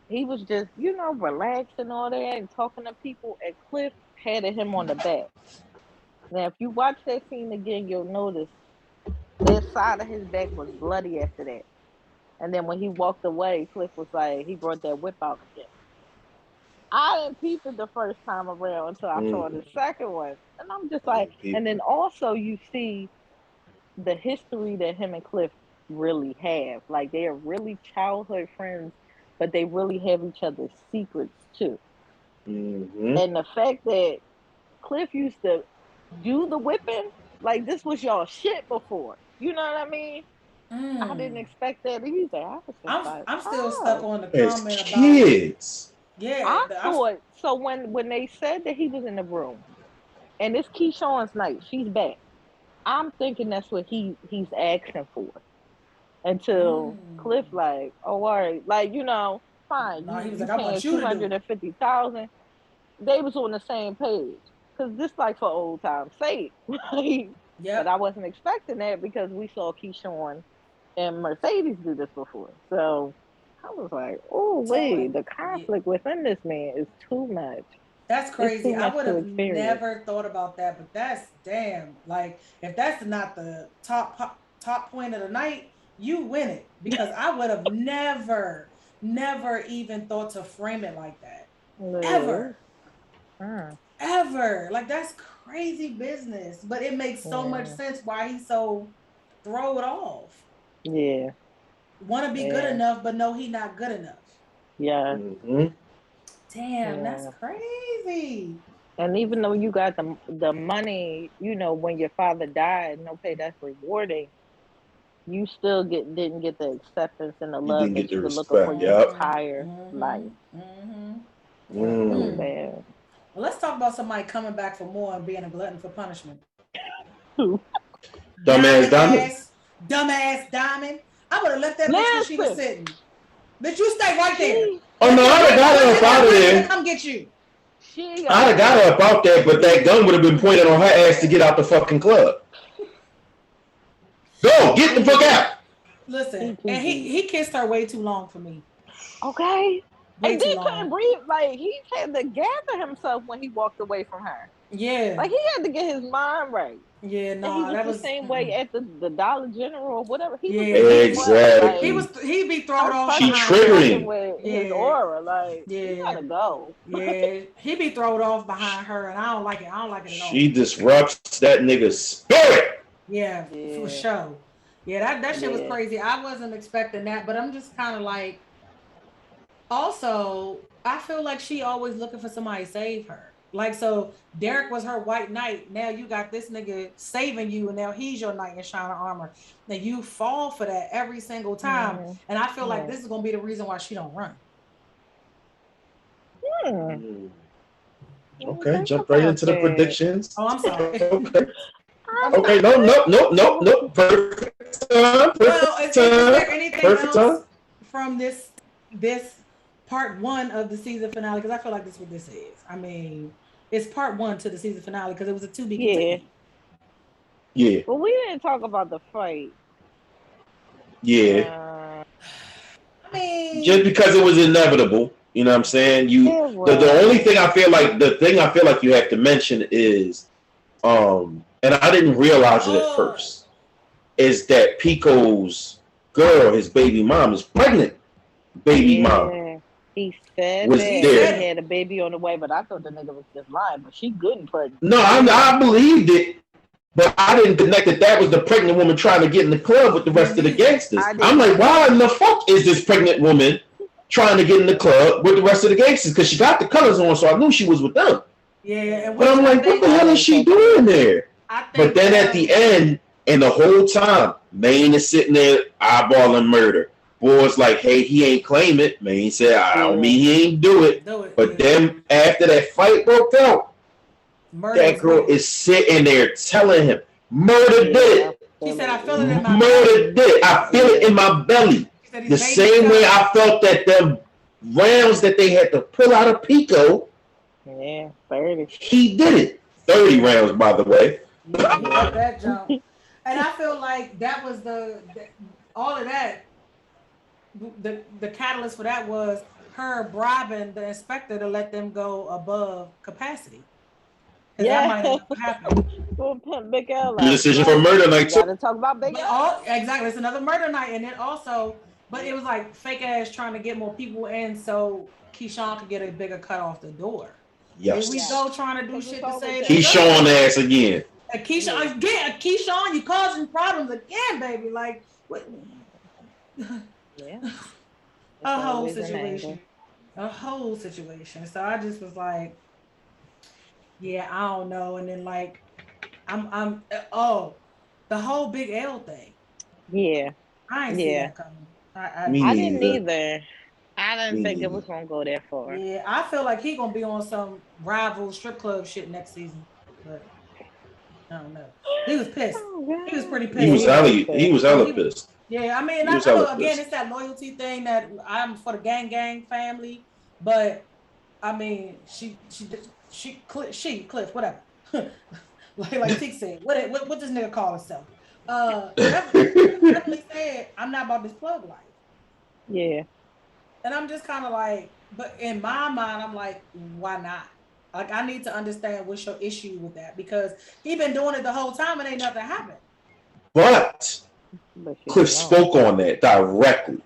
he was just, relaxed and all that and talking to people, and Cliff patted him on the back. Now, if you watch that scene again, you'll notice that side of his back was bloody after that. And then when he walked away, Cliff was like, he brought that whip out again. I didn't peep it the first time around until I saw the second one. And I'm just like, and then also you see the history that him and Cliff really have. Like, they are really childhood friends, but they really have each other's secrets too. Mm-hmm. And the fact that Cliff used to do the whipping, like this was y'all shit before. You know what I mean? I didn't expect that either. I was just like, I'm still stuck on the As comment about kids. yeah. I thought so when they said that he was in the room and it's Keyshawn's night, she's back. I'm thinking that's what he's asking for. Until Cliff like, oh all right, like fine, no, he was you like, I paying want you to do it. 250,000. They was on the same page because this like for old time's sake, right? Yeah. But I wasn't expecting that because we saw Keyshawn and Mercedes do this before. So I was like, oh wait, the conflict within this man is too much. That's It's crazy. too I much would to have experience. never thought about that, but that's damn. Like, if that's not the top point of the night, you win it because I would have never even thought to frame it like that. No. Ever. Like, that's crazy business, but it makes so much sense why he's so throw it off. Yeah. Want to be good enough, but no, he not good enough. Yeah. Mm-hmm. Damn, that's crazy. And even though you got the money, when your father died, and okay, that's rewarding. You still didn't get the acceptance and the You love didn't get that the you were looking for respect. your Yep. entire life. Well, let's talk about somebody coming back for more and being a glutton for punishment. Dumbass Diamond. Dumbass Diamond. I would have left that bitch where she was sitting. Bitch, you stay right there. Oh no, I'd have got her up out of there. Come get you. I'd have got her up out there, but that gun would have been pointed on her ass to get out the fucking club. Go, get the fuck out. Listen, and he kissed her way too long for me. Okay. And then couldn't breathe. Like, he had to gather himself when he walked away from her. Yeah. Like, he had to get his mind right. Yeah, no, he was that the was same way at the Dollar General or whatever. He was exactly. Like, he'd be thrown off. She triggering with his aura. Like, you gotta go. Yeah, he'd be thrown off behind her, and I don't like it. I don't like it at all. She disrupts that nigga's spirit. Yeah, for sure. Yeah, that shit was crazy. I wasn't expecting that, but I'm just kind of like. Also, I feel like she always looking for somebody to save her. Like, so Derek was her white knight. Now you got this nigga saving you, and now he's your knight in shining armor. Now you fall for that every single time. And I feel like this is gonna be the reason why she don't run. Okay, jump right into the predictions. Oh, I'm sorry. Okay, no. Perfect time. Well, is there anything else from this part one of the season finale? Because I feel like this is what this is. I mean, it's part one to the season finale because it was a to be continued. Yeah. Well, we didn't talk about the fight. Yeah. I mean, just because it was inevitable, you know what I'm saying? The only thing I feel like you have to mention is, and I didn't realize it at first, is that Pico's girl, his baby mom, is pregnant. Baby mom. He said was that there. He had a baby on the way, but I thought the nigga was just lying. But she good and pregnant. No, I believed it, but I didn't connect that was the pregnant woman trying to get in the club with the rest of the gangsters. I'm like, why in the fuck is this pregnant woman trying to get in the club with the rest of the gangsters? Because she got the colors on, so I knew she was with them. Yeah, but I'm like, what the hell is she doing there? But then at the end, and the whole time, Maine is sitting there eyeballing murder. Boy's like, hey, he ain't claim it. Maine said, I don't mean he ain't do it. But then after that fight broke out, that girl is sitting there telling him, murder did it. She said, I feel it in my murder did it. I feel it in my belly. The same way I felt that them rounds that they had to pull out of Pico. Yeah, 30. He did it. 30 rounds, by the way. Yeah, he got that jump. And I feel like that was all of that. The catalyst for that was her bribing the inspector to let them go above capacity. Yeah, that might have happened. Big L. Your decision for murder night. Got to talk about Big L. Oh, exactly. It's another murder night, and then also, but it was like fake ass trying to get more people in so Keyshawn could get a bigger cut off the door. Yes. Here we go trying to do shit to save Keyshawn ass again. Keyshawn again. Keyshawn, you causing problems again, baby. Like what? Yeah. A whole situation. So I just was like, yeah, I don't know. And then like, the whole Big L thing. Yeah. I ain't see that coming. I didn't either. I didn't think it was gonna go that far. Yeah, I feel like he gonna be on some rival strip club shit next season, but I don't know. He was pissed. He was pretty pissed. He was hella pissed. Yeah, I mean, I know again, it's that loyalty thing that I'm for the gang family, but I mean, Cliff, whatever. like Tick said, what this nigga call himself? Definitely said, I'm not about this plug life. Yeah. And I'm just kind of like, but in my mind, I'm like, why not? Like, I need to understand what's your issue with that, because he been doing it the whole time and ain't nothing happened. But Cliff spoke on that directly.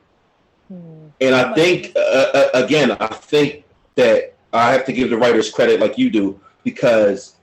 And I think, again, I think that I have to give the writers credit like you do, because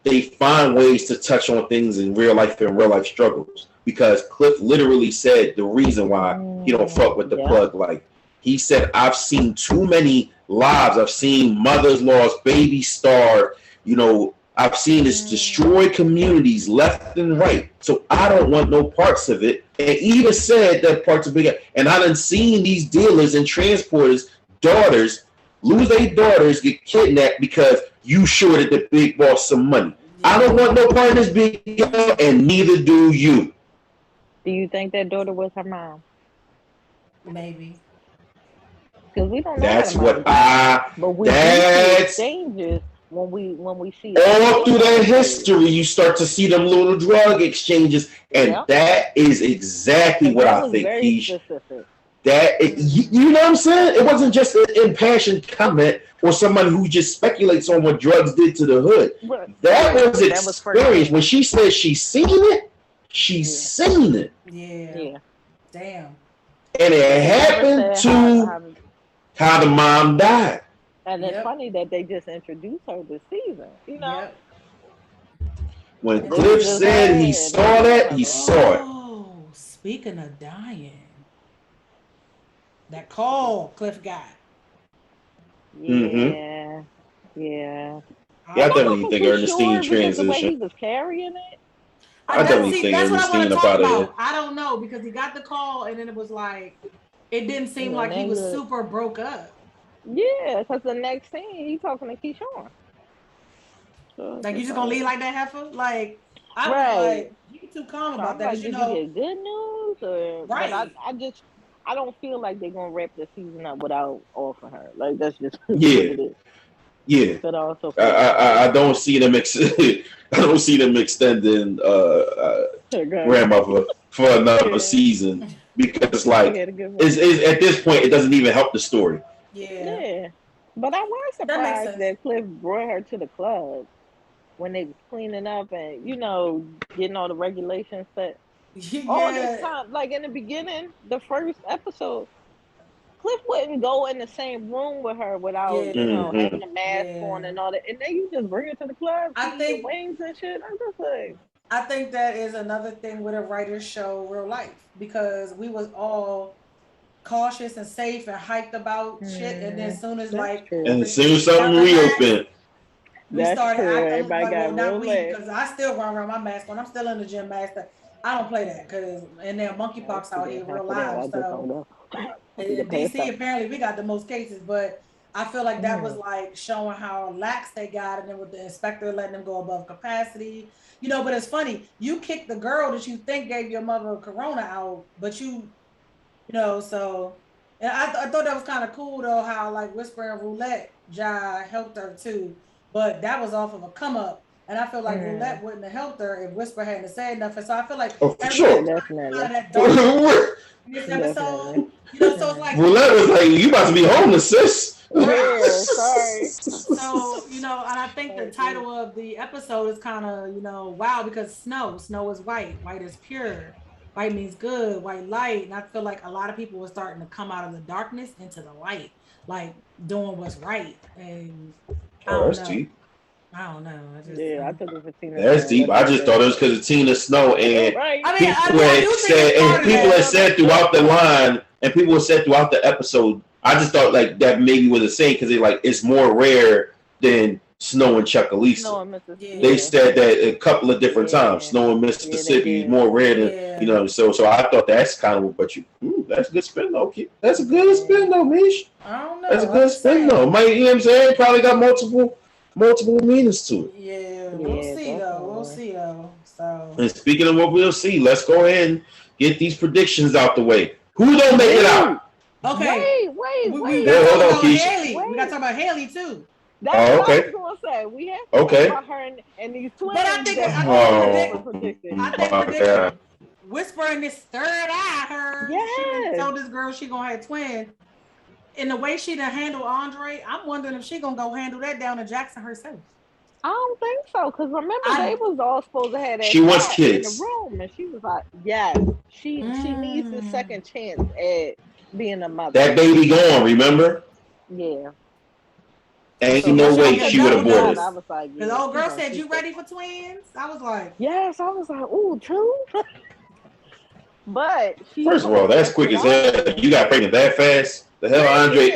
they find ways to touch on things in real life and real life struggles. Because Cliff literally said the reason why he don't fuck with the plug. Like, he said, I've seen too many lives. I've seen mothers lost, babies starved. You know, I've seen this destroy communities left and right. So I don't want no parts of it. And even said that parts of big. And I done seen these dealers and transporters' daughters lose their daughters, get kidnapped because you shorted the big boss some money. I don't want no part of this big girl, and neither do you. Do you think that daughter was her mom? Maybe. Because we don't know. That's what but we see exchanges when we see all through that history. You start to see them little drug exchanges, and that is exactly what I think. You know what I'm saying? It wasn't just an impassioned comment or somebody who just speculates on what drugs did to the hood. That was experience. When she says she's seen it, she's seen it. Yeah. Damn. And it happened to how the mom died. And it's funny that they just introduced her this season. You know? When Cliff said he saw that, he saw it. Oh, speaking of dying. That call Cliff got. Yeah. I definitely think Ernestine transition. The way he was carrying it. I definitely think Ernestine about it. I don't know, because he got the call and then it was like, it didn't seem like he was super broke up. Yeah, because the next scene he talking to Keyshawn. So like, you just gonna leave like that, heifer? Like, I was like, you too calm about that. Like, you know, you get good news or but I don't feel like they're gonna wrap the season up without offering her. Like, that's just what it is. Yeah. But also, I don't see them. I don't see them extending grandmother for another season, because like it's at this point it doesn't even help the story. Yeah. But I was surprised that Cliff brought her to the club when they was cleaning up and getting all the regulations set. All this time, like in the beginning, the first episode, Cliff wouldn't go in the same room with her without, having a mask on and all that. And then you just bring her to the club, I think wings and shit. I'm just like, I think that is another thing with a writer's show, real life, because we was all cautious and safe and hyped about shit, and then as soon as something reopened, we started acting like, not we, because I still run around my mask on. I'm still in the gym mask. I don't play that because and then monkeypox out here real live. So in DC apparently we got the most cases, but I feel like that was like showing how lax they got, and then with the inspector letting them go above capacity. But it's funny, you kicked the girl that you think gave your mother corona out, but so, and I thought that was kind of cool though, how like Whisper and Roulette helped her too, but that was off of a come up. And I feel like Roulette wouldn't have helped her if Whisper hadn't said nothing. So I feel like this episode, so it's like Roulette was like, "You about to be homeless, sis." Sorry. So and I think the title of the episode is kind of wow, because snow is white is pure, white means good, white light, and I feel like a lot of people were starting to come out of the darkness into the light, like doing what's right. And that's deep. I don't know. I took it for Tina. That's deep. I just thought it was because of Tina Snow, and people had said throughout the line, and people had said throughout the episode. I just thought like that maybe was a saying because it's more rare than Snow and Chuckalisa. Snow and Mississippi. They said that a couple of different times. Snow in Mississippi is more rare than you know. So I thought that's kind of but that's a good spin though. That's a good spin though, Mish. I don't know. That's a good spin though. Might you know what I'm saying? Probably got multiple meanings to it. Yeah, we'll see though. We'll see though. So and speaking of what we'll see, let's go ahead and get these predictions out the way. Who don't make it out? Okay. Wait. We gotta talk about Haley. We gotta talk about Haley too. That's what I was gonna say. We have to talk about her and these twins. But I think prediction. Whisper in this third eye, her. She told this girl she gonna have twins. And the way she done handle Andre, I'm wondering if she gonna go handle that down in Jackson herself. I don't think so, because remember they was all supposed to have that. She wants kids in the room, and she was like, "Yes, she needs a second chance at being a mother." That baby gone, remember? Yeah. Ain't no way she would have bought it. I was like, the old girl said, "You ready for twins?" I was like, "Yes." I was like, "Ooh, two." But first of all, that's quick as hell. You got pregnant that fast? The hell, Andre,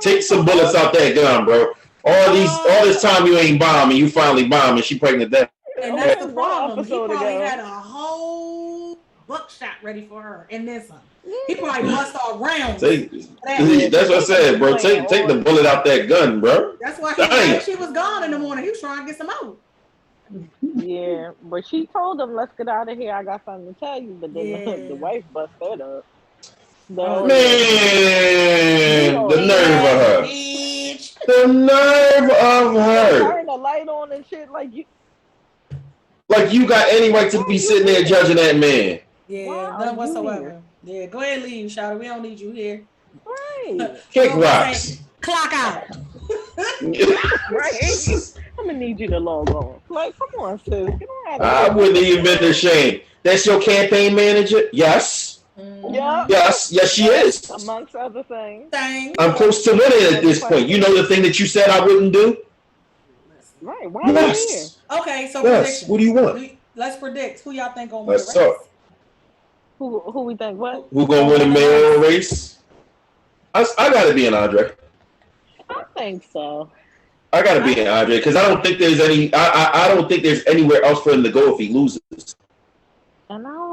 take some bullets out that gun, bro. All this time you ain't bombing, you finally bomb, and she pregnant that. And that's the problem. He probably had a whole buckshot ready for her, and then some. He probably bust all rounds. That's what I said, bro. Take the bullet out that gun, bro. That's why he said she was gone in the morning. He was trying to get some out. Yeah, but she told him, "Let's get out of here. I got something to tell you." But then the wife bust that up. Man, the nerve of her. The nerve of her. Turn the light on and shit like you. Like you got any right to be sitting there judging that man? Yeah, none whatsoever. Yeah, go ahead and leave, Shawty. We don't need you here. Right. Kick rocks. Clock out. Right. I'm gonna need you to log on. Like, come on, sis. Get on I wouldn't even been ashamed. That's your campaign manager? Yes. Yeah. Yes, she is. Amongst other things. I'm close to winning at this point. You know the thing that you said I wouldn't do? Right. Why are you here? Okay, so prediction. What do you want? Let's predict who y'all think gonna win the race. Talk. Who we think what? Who gonna win the mayoral race? I gotta be an Andre. I think so. I gotta be an Andre because I don't think there's any. I don't think there's anywhere else for him to go if he loses.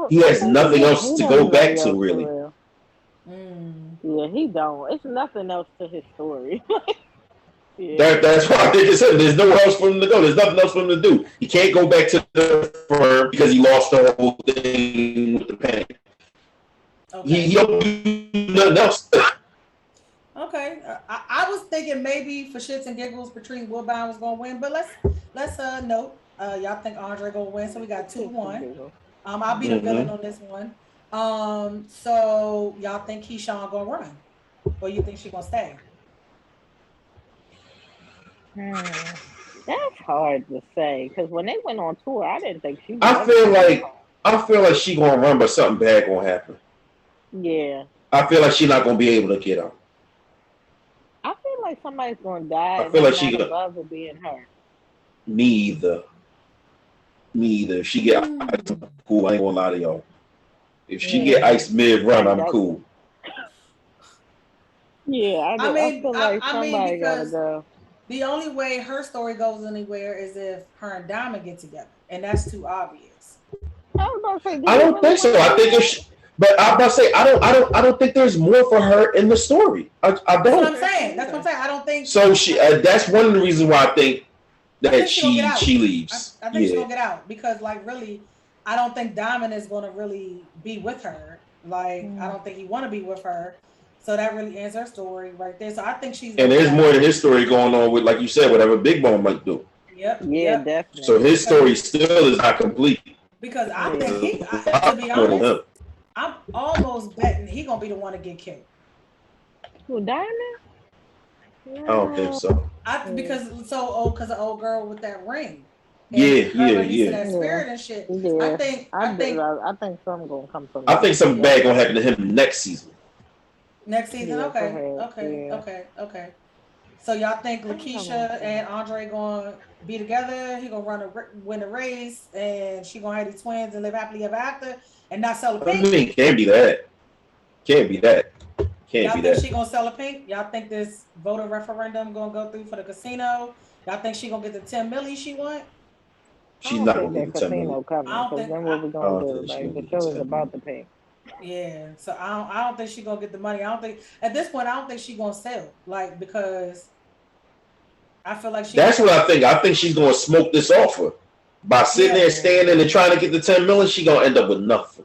He has nothing else to go back to, really. Yeah, he don't. It's nothing else to his story. Yeah. That's why I think it's him. There's nowhere else for him to go. There's nothing else for him to do. He can't go back to the firm because he lost the whole thing with the panic. Okay. He don't do nothing else. Okay, I was thinking maybe for shits and giggles, Patrice Woodbine was gonna win, but let's note. Y'all think Andre gonna win, so we got 2-1. I'll be the villain on this one. So y'all think Keyshawn gonna run, or you think she gonna stay? That's hard to say because when they went on tour, I didn't think she. I feel like she gonna run, but something bad gonna happen. Yeah. I feel like she's not gonna be able to get out. I feel like somebody's gonna die. I feel like she gonna love it being her. Me either. If she get ice, cool. I ain't gonna lie to y'all. If she get ice mid run, I'm cool. Yeah, I feel like somebody gotta go. The only way her story goes anywhere is if her and Diamond get together, and that's too obvious. I don't think so. I think but I'm about to say I don't think there's more for her in the story. I don't. That's what I'm saying. I don't think so. She that's one of the reasons why I think that she leaves. I think she's gonna get out because really, I don't think Diamond is gonna really be with her. I don't think he want to be with her. So that really ends her story right there. So I think she's. And there's more to his story going on with, like you said, whatever Big Bone might do. Yep. Yeah, definitely. So his story still is not complete. Because I think to be honest, I'm almost betting he gonna be the one to get killed. Who, Diamond? I don't think so. Because the old girl with that ring. Yeah. That spirit and shit. Yeah. I think something gonna come from. I think something bad gonna happen to him next season. Next season, okay. So y'all think Lakeisha and Andre gonna be together? He gonna win a race, and she gonna have these twins and live happily ever after, and not sell a pink? I mean, can't be that. Y'all think she gonna sell a pink? Y'all think this voter referendum gonna go through for the casino? Y'all think she gonna get the 10 million she want? She's not gonna get the 10 million. Coming, I don't think. then what we gonna do? Like the show is about to pay. Yeah, so I don't think she gonna get the money. I don't think at this point. I don't think she gonna sell, like, because I feel like she. That's what I think. I think she's gonna smoke this offer by sitting there, standing and trying to get the 10 million. She gonna end up with nothing.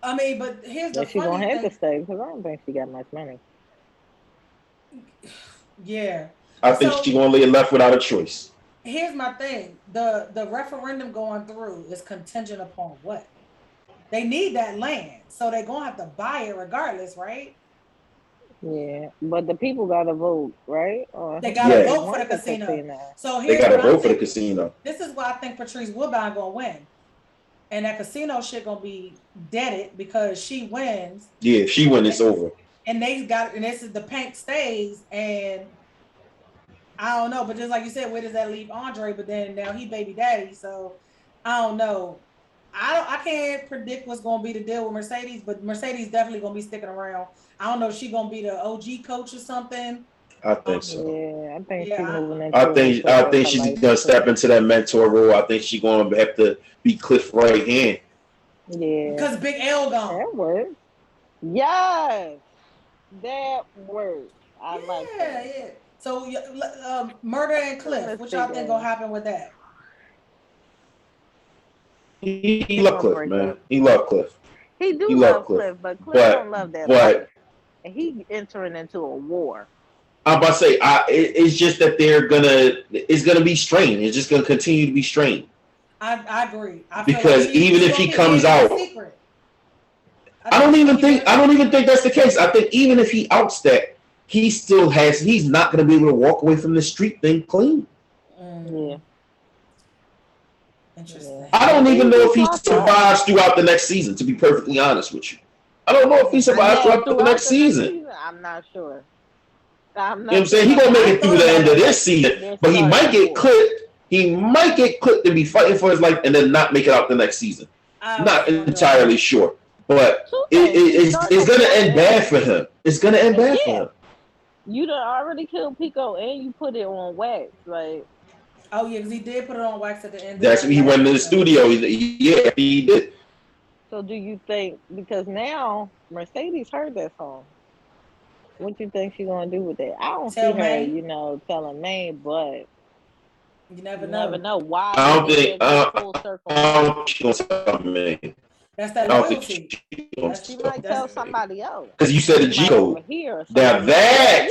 I mean, but here's the she gonna have to stay because I don't think she got much money. Yeah, I think she gonna be left without a choice. Here's my thing: the referendum going through is contingent upon what? They need that land, so they're gonna have to buy it regardless, right? Yeah, but the people gotta vote, right? Or they gotta vote for the casino. So they gotta vote for the casino. This is why I think Patrice Woodbine gonna win, and that casino shit gonna be deaded because she wins. Yeah, if she wins, it's over. And they got, and this is the Pynk stays, and I don't know, but just like you said, where does that leave Andre? But then now he baby daddy, so I don't know. I can't predict what's going to be the deal with Mercedes, but Mercedes definitely going to be sticking around. I don't know if she's going to be the OG coach or something. I think so. Yeah, I think she's moving into. I think she's going to step into that mentor role. I think she's going to have to be Cliff right hand. Yeah, because Big L gone. That works. Yes, that works. I like that. Yeah. So, Murder and Cliff, what y'all think gonna happen with that? He love Cliff, man. He love Cliff. He love Cliff, but Cliff don't love that. But and he entering into a war. I'm about to say, it's just that it's gonna be strained. It's just gonna continue to be strained. I agree. Because even if he comes out, I don't even think that's the case. I think even if he outs that, he's not going to be able to walk away from the street thing clean. Yeah. Interesting. I don't even know if he survives throughout the next season, to be perfectly honest with you. I don't know if he survives throughout the next season. I'm not sure. You know what I'm saying? He's going to make it through the end of this season, but he might get clipped. He might get clipped and be fighting for his life and then not make it out the next season. Not entirely sure. But it's going to end bad for him. It's going to end bad for him. You done already killed Pico and you put it on wax, like. Oh yeah, because he did put it on wax at the end. That's when he went to the studio. Yeah, he did. So do you think, because now Mercedes heard that song, what you think she's gonna do with it? I don't see her, telling May, but you never know. Why? I don't think she's gonna tell May. That's that loyalty. She might tell somebody else. Because you said the G code. Now that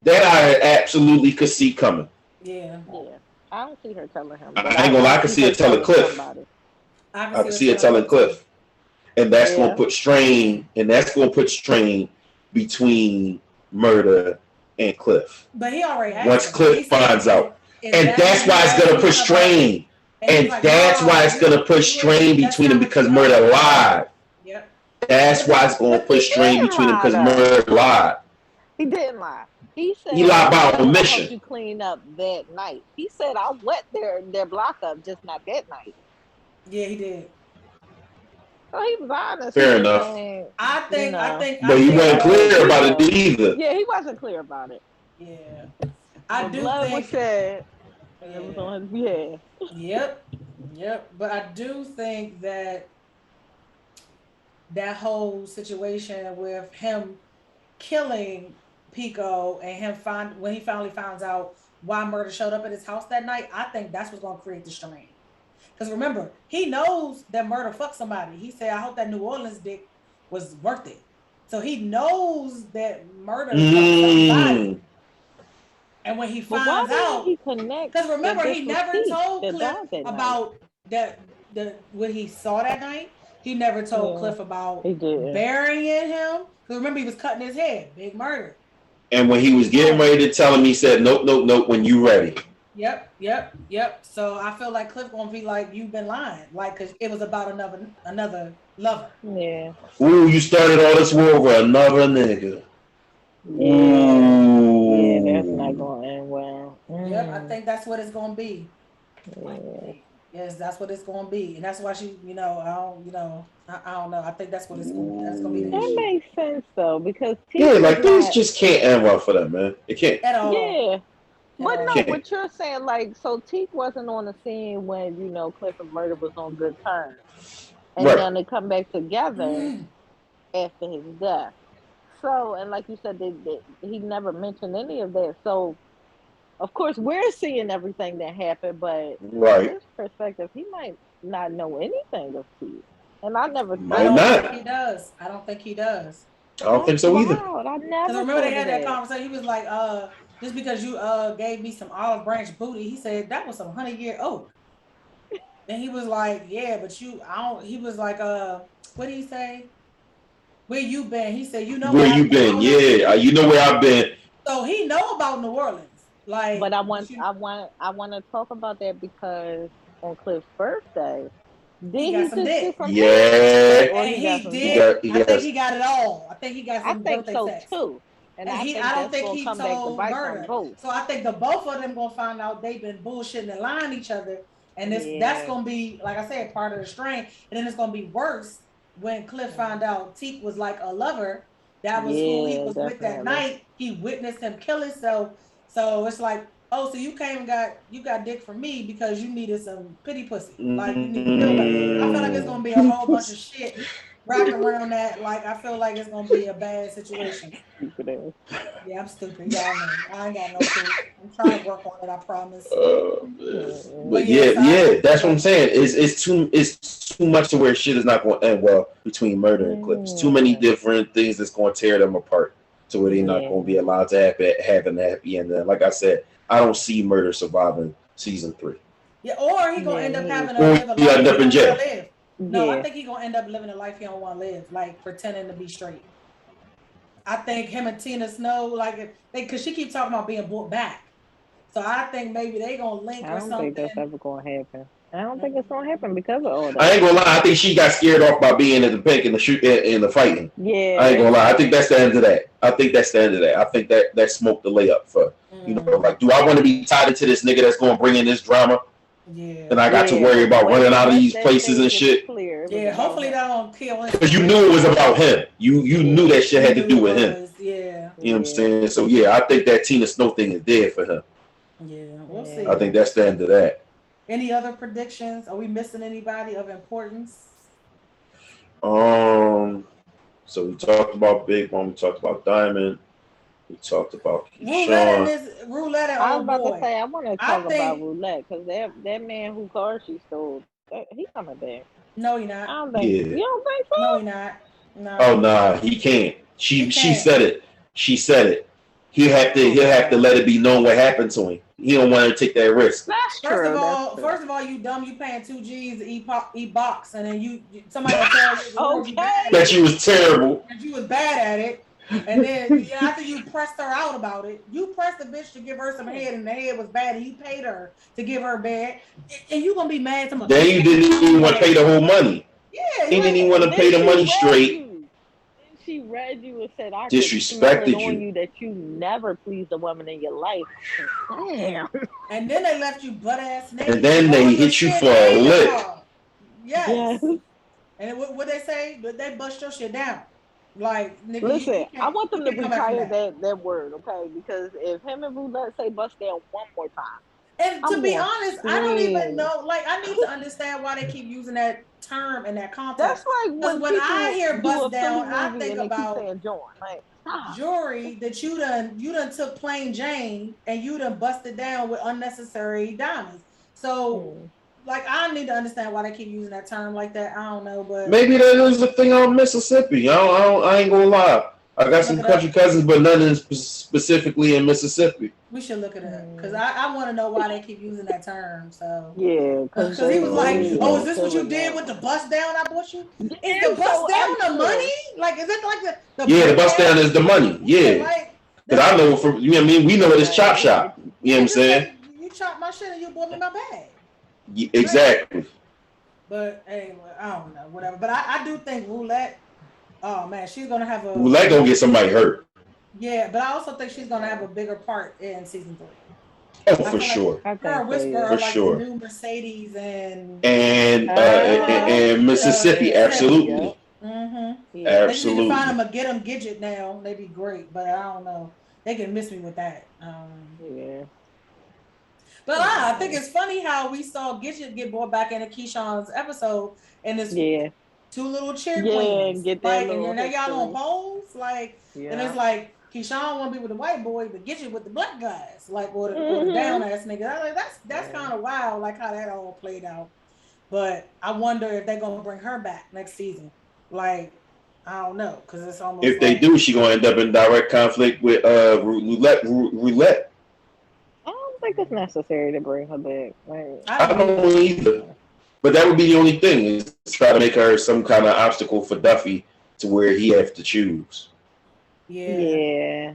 I absolutely could see coming. Yeah. I don't see her telling him. I ain't gonna lie, I can see her telling Cliff. I can see her telling Cliff. And that's gonna put strain, between Murder and Cliff. But he already has. Once Cliff finds out. And that's why it's gonna put strain. And that's why it's going to put strain between them because Murder lied. Yep. That's why it's going to put strain between them because Murder lied. He didn't lie. He said he lied by omission. You clean up that night. He said I wet their block up, just not that night. Yeah, he did. So he was honest. Fair enough. I think. But he wasn't clear about it either. Yeah, he wasn't clear about it. Yeah, I do blood think. Was said. It was on his head. Yep. But I do think that whole situation with him killing Pico and him when he finally finds out why Murder showed up at his house that night, I think that's what's going to create the strain. Because remember, he knows that Murder fucked somebody. He said, I hope that New Orleans dick was worth it. So he knows that Murder fucked somebody. And when he finds out, because remember, he never told Cliff about what he saw that night. He never told Cliff about burying him. Because remember, he was cutting his head. Big murder. And when he was getting ready to tell him, he said, nope, when you ready. Yep. So I feel like Cliff gonna be like, you've been lying. Like, because it was about another lover. Yeah. Ooh, you started all this war over another nigga. Yeah, that's not going to end well. Yep, I think that's what it's going to be. Yes, that's what it's going to be, and that's why she, I don't know. I think that's what it's going to be. That makes sense though, because things just can't end well for them, man. It can't at all. Yeah, But no, what you're saying, like, so Teak wasn't on the scene when Cliff and Murder was on good terms, and then they come back together after his death. So, and like you said, he never mentioned any of that. So, of course, we're seeing everything that happened, but from his perspective, he might not know anything of Teak. And I never thought. I don't think he does. I don't think he does. I don't think so either. I never. Remember they had that conversation. He was like, just because you gave me some olive branch booty, he said that was some 100-year oak. And he was like, yeah, but he was like, what did he say? Where you been? He said, where you been? Yeah, you know where I've been. So he know about New Orleans. Like, but I want to talk about that because on Cliff's birthday, he got some dick. Yeah, and he did. I think he got it all. I think he got some birthday sex. I think so too. And I don't think he told Murder. So I think the both of them gonna find out they've been bullshitting and lying to each other, and that's gonna be, like I said, part of the strain. And then it's gonna be worse when Cliff found out Teak was like a lover. That was who he was with that night. He witnessed him kill himself. So it's like, oh, so you got dick from me because you needed some pity pussy. Like, you need to feel better. I feel like it's gonna be a whole bunch of shit wrapped around that. Like, I feel like it's gonna be a bad situation. Yeah, I'm stupid. Y'all know. I ain't got no clue. I'm trying to work on it, I promise. But yeah, that's what I'm saying. It's too much to where shit is not going to end well between Murder and Cliff. Too many different things that's going to tear them apart to where they're not going to be allowed to have a happy ending. Like I said, I don't see Murder surviving season 3. Yeah, or he gonna end up having a live a life he don't want to live. No, I think he gonna end up living a life he don't want to live, like pretending to be straight. I think him and Tina Snow, like, because she keeps talking about being brought back. So I think maybe they gonna link or something. I don't think that's ever gonna happen. I don't think it's gonna happen because of all that. I ain't gonna lie. I think she got scared off by being in the Pynk and the shoot in the fighting. Yeah, I ain't gonna lie. I think that's the end of that. I think that smoked the layup for like, do I want to be tied into this nigga that's gonna bring in this drama? Yeah. And I got to worry about running out of these places and shit. Yeah, hopefully that don't kill him. Because you knew it was about him. You knew that shit had to do with him. Yeah. You know what I'm saying? So yeah, I think that Tina Snow thing is dead for him. Yeah, we'll see. I think that's the end of that. Any other predictions? Are we missing anybody of importance? So we talked about Big One, we talked about Diamond, we talked about Roulette. I was about to say I want to talk about Roulette because that man who car she stole, he coming back. No, he not. I don't think. You don't think so? No, he not. No. Oh nah, he can't. She said it. She said it. He'll have to let it be known what happened to him. He don't want to take that risk. That's true. First of all, you dumb. You paying $2 to eat box, and then somebody will tell you that you was terrible. That you was bad at it, and then after you pressed her out about it, you pressed the bitch to give her some head, and the head was bad, and you paid her to give her bad, and you gonna be mad to me. Then you didn't even want to pay the whole money. Yeah, he didn't even want to pay the money straight. She read you and said, "I disrespected on you that you never pleased a woman in your life." Damn. And then they left you butt ass naked. And then they hit you for a lick. Yes. And what they say? They bust your shit down. Like, nigga, listen, I want them to retire that word, okay? Because if him and Roulette say bust down one more time. And to be honest, I don't even know. Like, I need to understand why they keep using that term in that context. That's like when I hear bust down, I think about like, jewelry that you done took plain Jane and you done busted down with unnecessary diamonds. So, like, I need to understand why they keep using that term like that. I don't know, but maybe that is a thing on Mississippi. I ain't gonna lie. I got some country cousins, but none specifically in Mississippi. We should look it up because I want to know why they keep using that term. So because he was like, "Oh, is this what you did with the bust down I bought you? Is the bust down the money? Like, is it like the bust down is the money? Yeah, because I know from I mean, we know it is chop shop. You know what I'm saying? You chopped my shit and you bought me my bag. Yeah, exactly. But anyway, I don't know, whatever. But I do think Roulette. Oh man, she's gonna have a. Roulette gonna get somebody hurt. Yeah, but I also think she's gonna have a bigger part in season 3. Oh, for sure. Her Whisper, for like sure. The new Mercedes and Mississippi, absolutely. Mm-hmm. Absolutely. They just need to find them a get them Gidget now. They'd be great, but I don't know. They can miss me with that. Yeah. But I think it's funny how we saw Gidget get brought back into Keyshawn's episode, and it's two little cheer queens, get like, and then y'all on poles, like, and it's Yeah. like Keyshawn want to be with the white boy, but Gidget with the black guys, like, or the down ass niggas. I like that's kind of wild, like how that all played out. But I wonder if they're gonna bring her back next season. Like, I don't know, because it's almost if they do, she gonna end up in direct conflict with roulette. I don't think it's necessary to bring her back. Like, I don't either. But that would be the only thing, is try to make her some kind of obstacle for Duffy to where he have to choose. Yeah.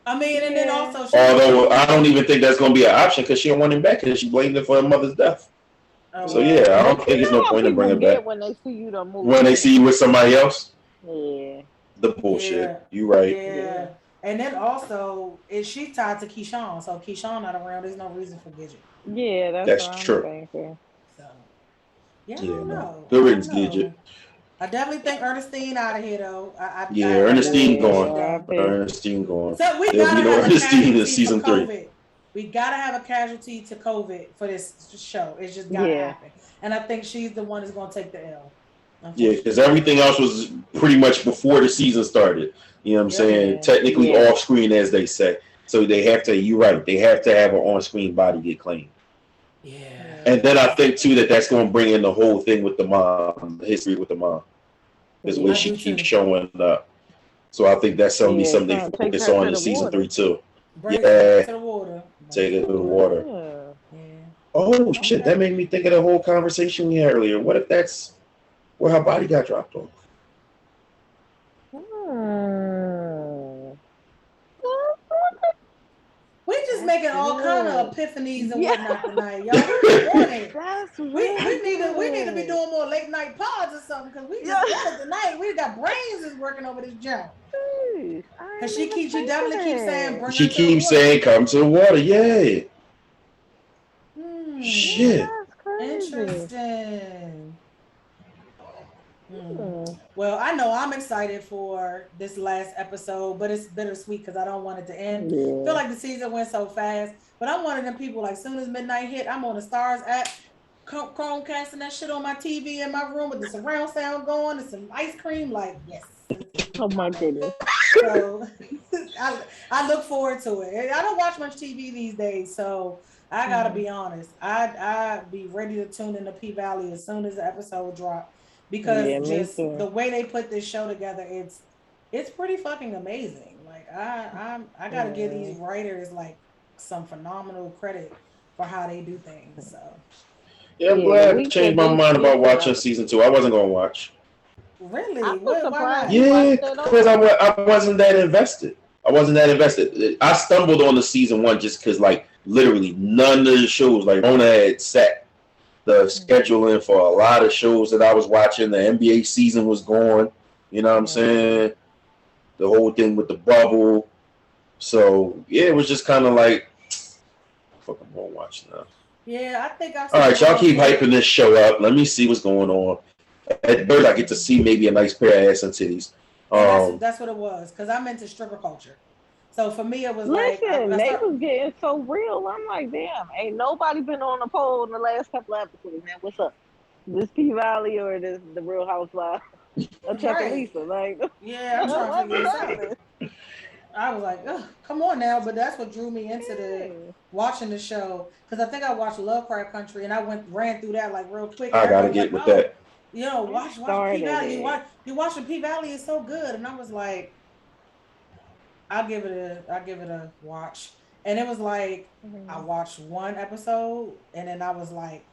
I mean, and then also, although I don't even think that's gonna be an option because she don't want him back because she blamed him for her mother's death. So yeah, I don't think there's no point in bringing her back. When they see you, the movie. When they see you with somebody else. Yeah. The bullshit. You right. Yeah. And then also, she's tied to Keyshawn, so Keyshawn not around. There's no reason for Gidget. Yeah, that's true. So, I don't know. Good riddance, Gidget. I definitely think Ernestine out of here though. Ernestine gone. Ernestine gone. So we gotta have Ernestine in season 3. We gotta have a casualty to COVID for this show. It's just gotta happen. And I think she's the one that's gonna take the L. Yeah, because everything else was pretty much before the season started. You know what I'm saying? Technically off screen, as they say. So they have to. You're right. They have to have an on screen body get claimed. Yeah. And then I think too that's going to bring in the whole thing with the mom, the history with the mom, is where she keeps showing up. So I think that's going to be something they focus on in season 3 too. Bring it to the water. Take it to the water. Yeah. Oh shit! That made me think of the whole conversation we had earlier. What if that's where her body got dropped off? We just making all kind of epiphanies and whatnot tonight, y'all. We need to be doing more late night pods or something, because we just tonight we got brains is working over this jump. Because she definitely keeps saying, she keeps saying, come to the water, shit. Interesting. Well, I know I'm excited for this last episode, but it's bittersweet because I don't want it to end. I feel like the season went so fast, but I'm one of them people, like, soon as midnight hit, I'm on the Stars app, Chromecasting that shit on my TV in my room with the surround sound going and some ice cream, like, yes. Oh my goodness. So I look forward to it. I don't watch much TV these days, so I gotta be honest. I'd be ready to tune into P-Valley as soon as the episode drops. Because just the way they put this show together, it's pretty fucking amazing. Like I gotta give these writers like some phenomenal credit for how they do things. So I'm glad I changed my mind about watching season 2. I wasn't gonna watch. Really? Yeah, because I wasn't that invested. I stumbled on the season 1 just because, like, literally none of the shows, like, Rona had set the scheduling for a lot of shows that I was watching. The NBA season was going, you know what I'm saying? The whole thing with the bubble. So, yeah, it was just kind of like, fuck, I'm going to watch now. Yeah, I think All right, y'all keep hyping this show up. Let me see what's going on. At first, I get to see maybe a nice pair of ass and titties. That's what it was, because I'm into stripper culture. So for me, it was they was getting so real. I'm like, damn, ain't nobody been on a poll in the last couple of episodes, man. What's up? This P-Valley or the Real Housewives? I'm checking Lisa. Like, I'm trying to figure it out. I was like, come on now. But that's what drew me into watching the show. Because I think I watched Lovecraft Country and I ran through that like real quick. I got to get with that. Watch P-Valley. You watching P-Valley is so good. And I was like, I'll give it a watch. And it was like I watched one episode and then I was like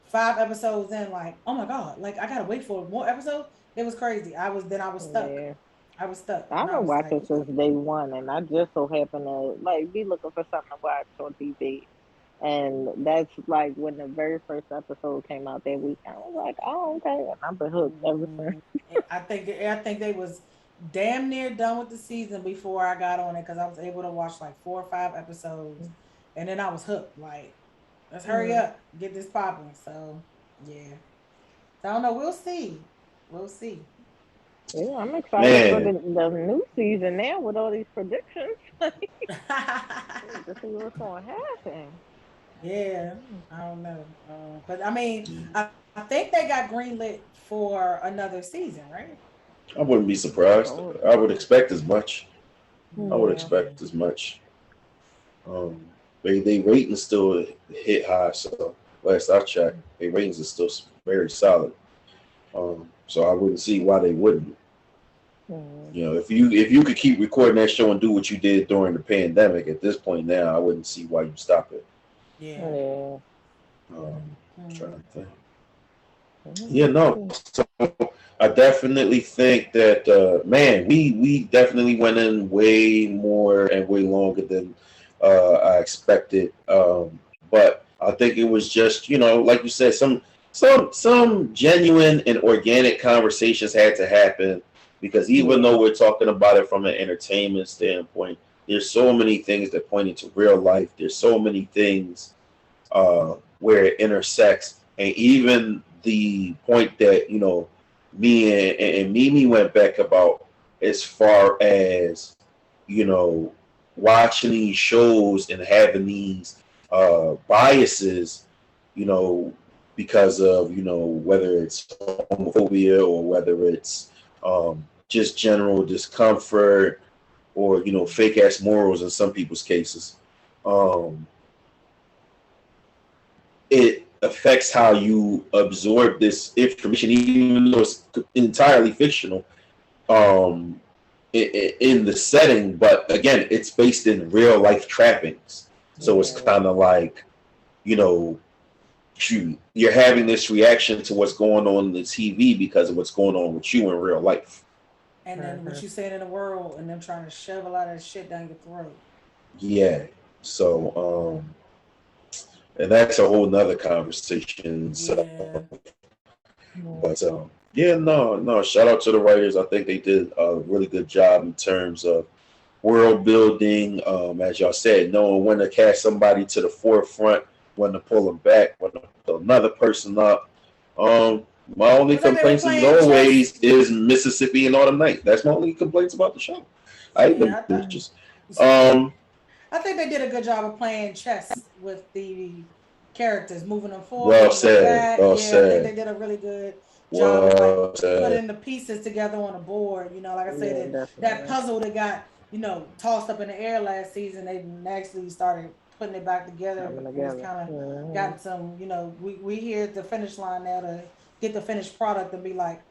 5 episodes in, like, oh my God, like I gotta wait for more episodes. It was crazy. I was stuck. Yeah. I was stuck. I've been watching since day one, and I just so happen to like be looking for something to watch on TV. And that's like when the very first episode came out that week. I was like, oh, okay. And I've been hooked ever since. I think they was damn near done with the season before I got on it, because I was able to watch like 4 or 5 episodes, and then I was hooked. Like, let's hurry up, get this popping. So, yeah. So, I don't know. We'll see. Yeah, I'm excited for the new season now with all these predictions. To see what's going to happen. Yeah, I don't know. But I mean, I think they got greenlit for another season, right? I wouldn't be surprised. I would expect as much. I would Yeah. expect as much. Um, they ratings still hit high. So last I checked, their ratings are still very solid. So I wouldn't see why they wouldn't. You know, if you could keep recording that show and do what you did during the pandemic, at this point now, I wouldn't see why you stop it. Yeah. Trying to think. Yeah, no. So I definitely think that man, we definitely went in way more and way longer than I expected. But I think it was just, you know, like you said, some genuine and organic conversations had to happen because even though we're talking about it from an entertainment standpoint, there's so many things that point into real life. There's so many things where it intersects, and even the point that me and Mimi went back about as far as watching these shows and having these biases, you know, because of whether it's homophobia or whether it's just general discomfort or fake ass morals in some people's cases. It affects how you absorb this information, even though it's entirely fictional in the setting. But again, it's based in real life trappings. So it's kind of like, you're having this reaction to what's going on in the TV because of what's going on with you in real life. And then what you saying in the world and them trying to shove a lot of shit down your throat. Yeah. So, and that's a whole nother conversation. So, but no. Shout out to the writers. I think they did a really good job in terms of world building. As y'all said, knowing when to cast somebody to the forefront, when to pull them back, when to put another person up. My only complaints, as always, is Mississippi and Autumn Night. That's my only complaints about the show. I hate them bitches. I think they did a good job of playing chess with the characters, moving them forward. Well said. I think they did a really good job of putting the pieces together on a board. Like I said, that puzzle that got tossed up in the air last season, they actually started putting it back together. It's kind of gotten some. We here at the finish line now to get the finished product and be like,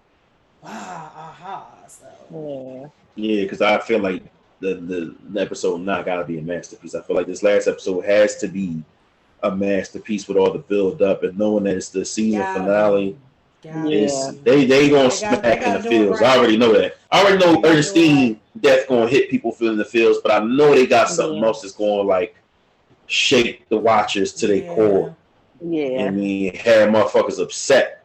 wow, aha. So yeah, because I feel like the episode not gotta be a masterpiece. I feel like this last episode has to be a masterpiece with all the build up and knowing that it's the season finale. They gonna smack in the fields. Right. I already know that. I already know Ernestine death gonna hit people feeling the fields, but I know they got something else that's gonna like shake the watchers to their core. Yeah. I mean, have motherfuckers upset.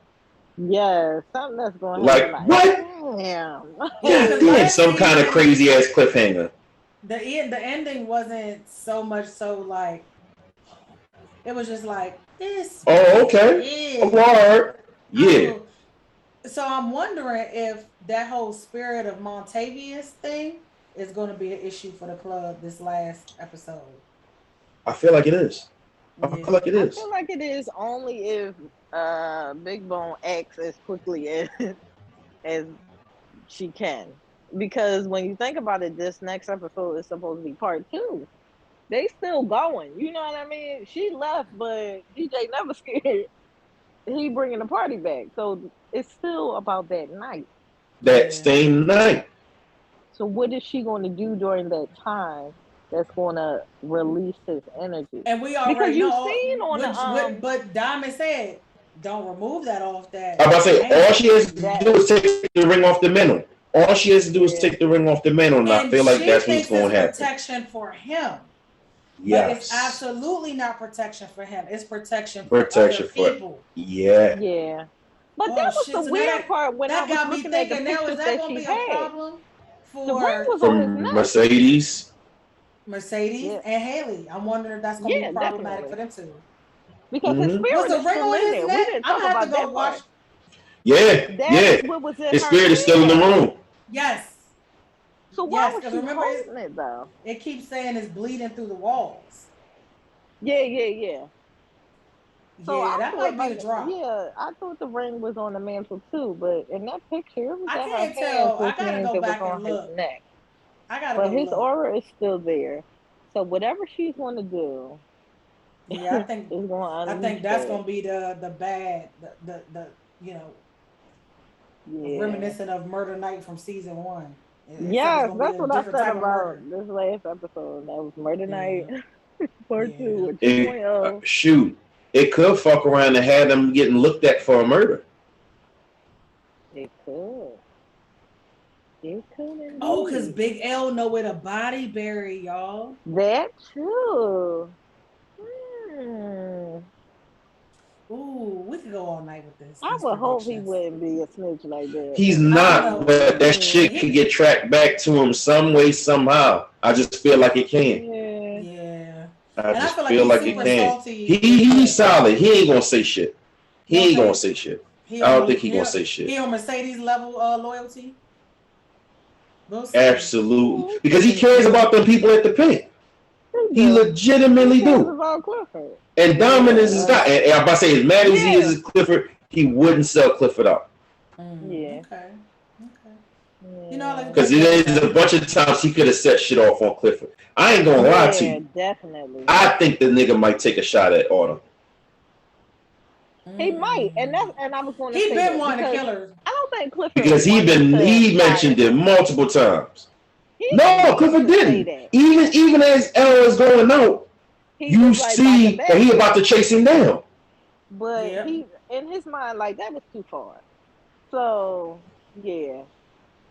Yeah, something that's going to happen. Like what? Yeah, some kind of crazy ass cliffhanger. The ending wasn't so much so like it was just like this. Oh, okay. Award. Yeah. So I'm wondering if that whole spirit of Montavious thing is going to be an issue for the club this last episode. I feel like it is. I feel like it is. I feel like it is only if Big Bone acts as quickly as she can. Because when you think about it, this next episode is supposed to be part 2. They still going. You know what I mean? She left, but DJ never scared. He bringing the party back. So it's still about that night. That same night. So what is she going to do during that time that's going to release his energy? And we already know. Seen on but Diamond said, don't remove that off that. I'm about to say, all she has to do is take the ring off the mantle. All she has to do is take the ring off the mantle, and I feel like that's what's going to happen. Protection for him. Yes. But it's absolutely not protection for him. It's protection for other people. Yeah. Yeah. But that was the weird part when I was looking at the pictures that she had. For Mercedes and Haley. I'm wondering if that's going to be problematic for them too. Because his spirit is still in there. We didn't talk about that part. Yeah. His spirit is still in the room. Yes. So why was she holding it though? It keeps saying it's bleeding through the walls. Yeah. So yeah, that might be the drop. Yeah, I thought the ring was on the mantle too, but in that picture it was I at her can't hands, tell. I which gotta means go it was back on and his look. neck. I gotta But go his look. aura is still there. So whatever she's gonna do, yeah, I think is gonna I think unleash that's that. gonna be the bad the you know Yeah. reminiscent of Murder Night from season 1. Except it's Yes, gonna be that's a what I different said type of about murder. this last episode. That was Murder Night Yeah, Part 2 yeah. or 2.0. Shoot, it could fuck around and have them getting looked at for a murder. It could. It could indeed. Oh, because Big L know where the body buried, y'all. That too. Ooh, we could go all night with this. I would hope he wouldn't be a snitch like that. He's not, but that shit can get tracked back to him some way, somehow. I just feel like it can. Yeah. I just feel like it can. He's solid. He ain't gonna say shit. He ain't gonna say shit. I don't think he gonna say shit. He on Mercedes level loyalty. Absolutely, because he cares about them people at the Pynk. He legitimately do. And Dominus is not. And I'm about to say, as mad as he is Clifford, he wouldn't sell Clifford out. Yeah. Okay. You know, like because there's a bunch of times he could have set shit off on Clifford. I ain't gonna lie to you. Definitely. I think the nigga might take a shot at Autumn. He might, and I was going to say he been wanting to kill her. I don't think Clifford because he mentioned it multiple times. No, Clifford didn't. Even as L is going out, you see that he about to chase him down. But he, in his mind, like that was too far. So yeah.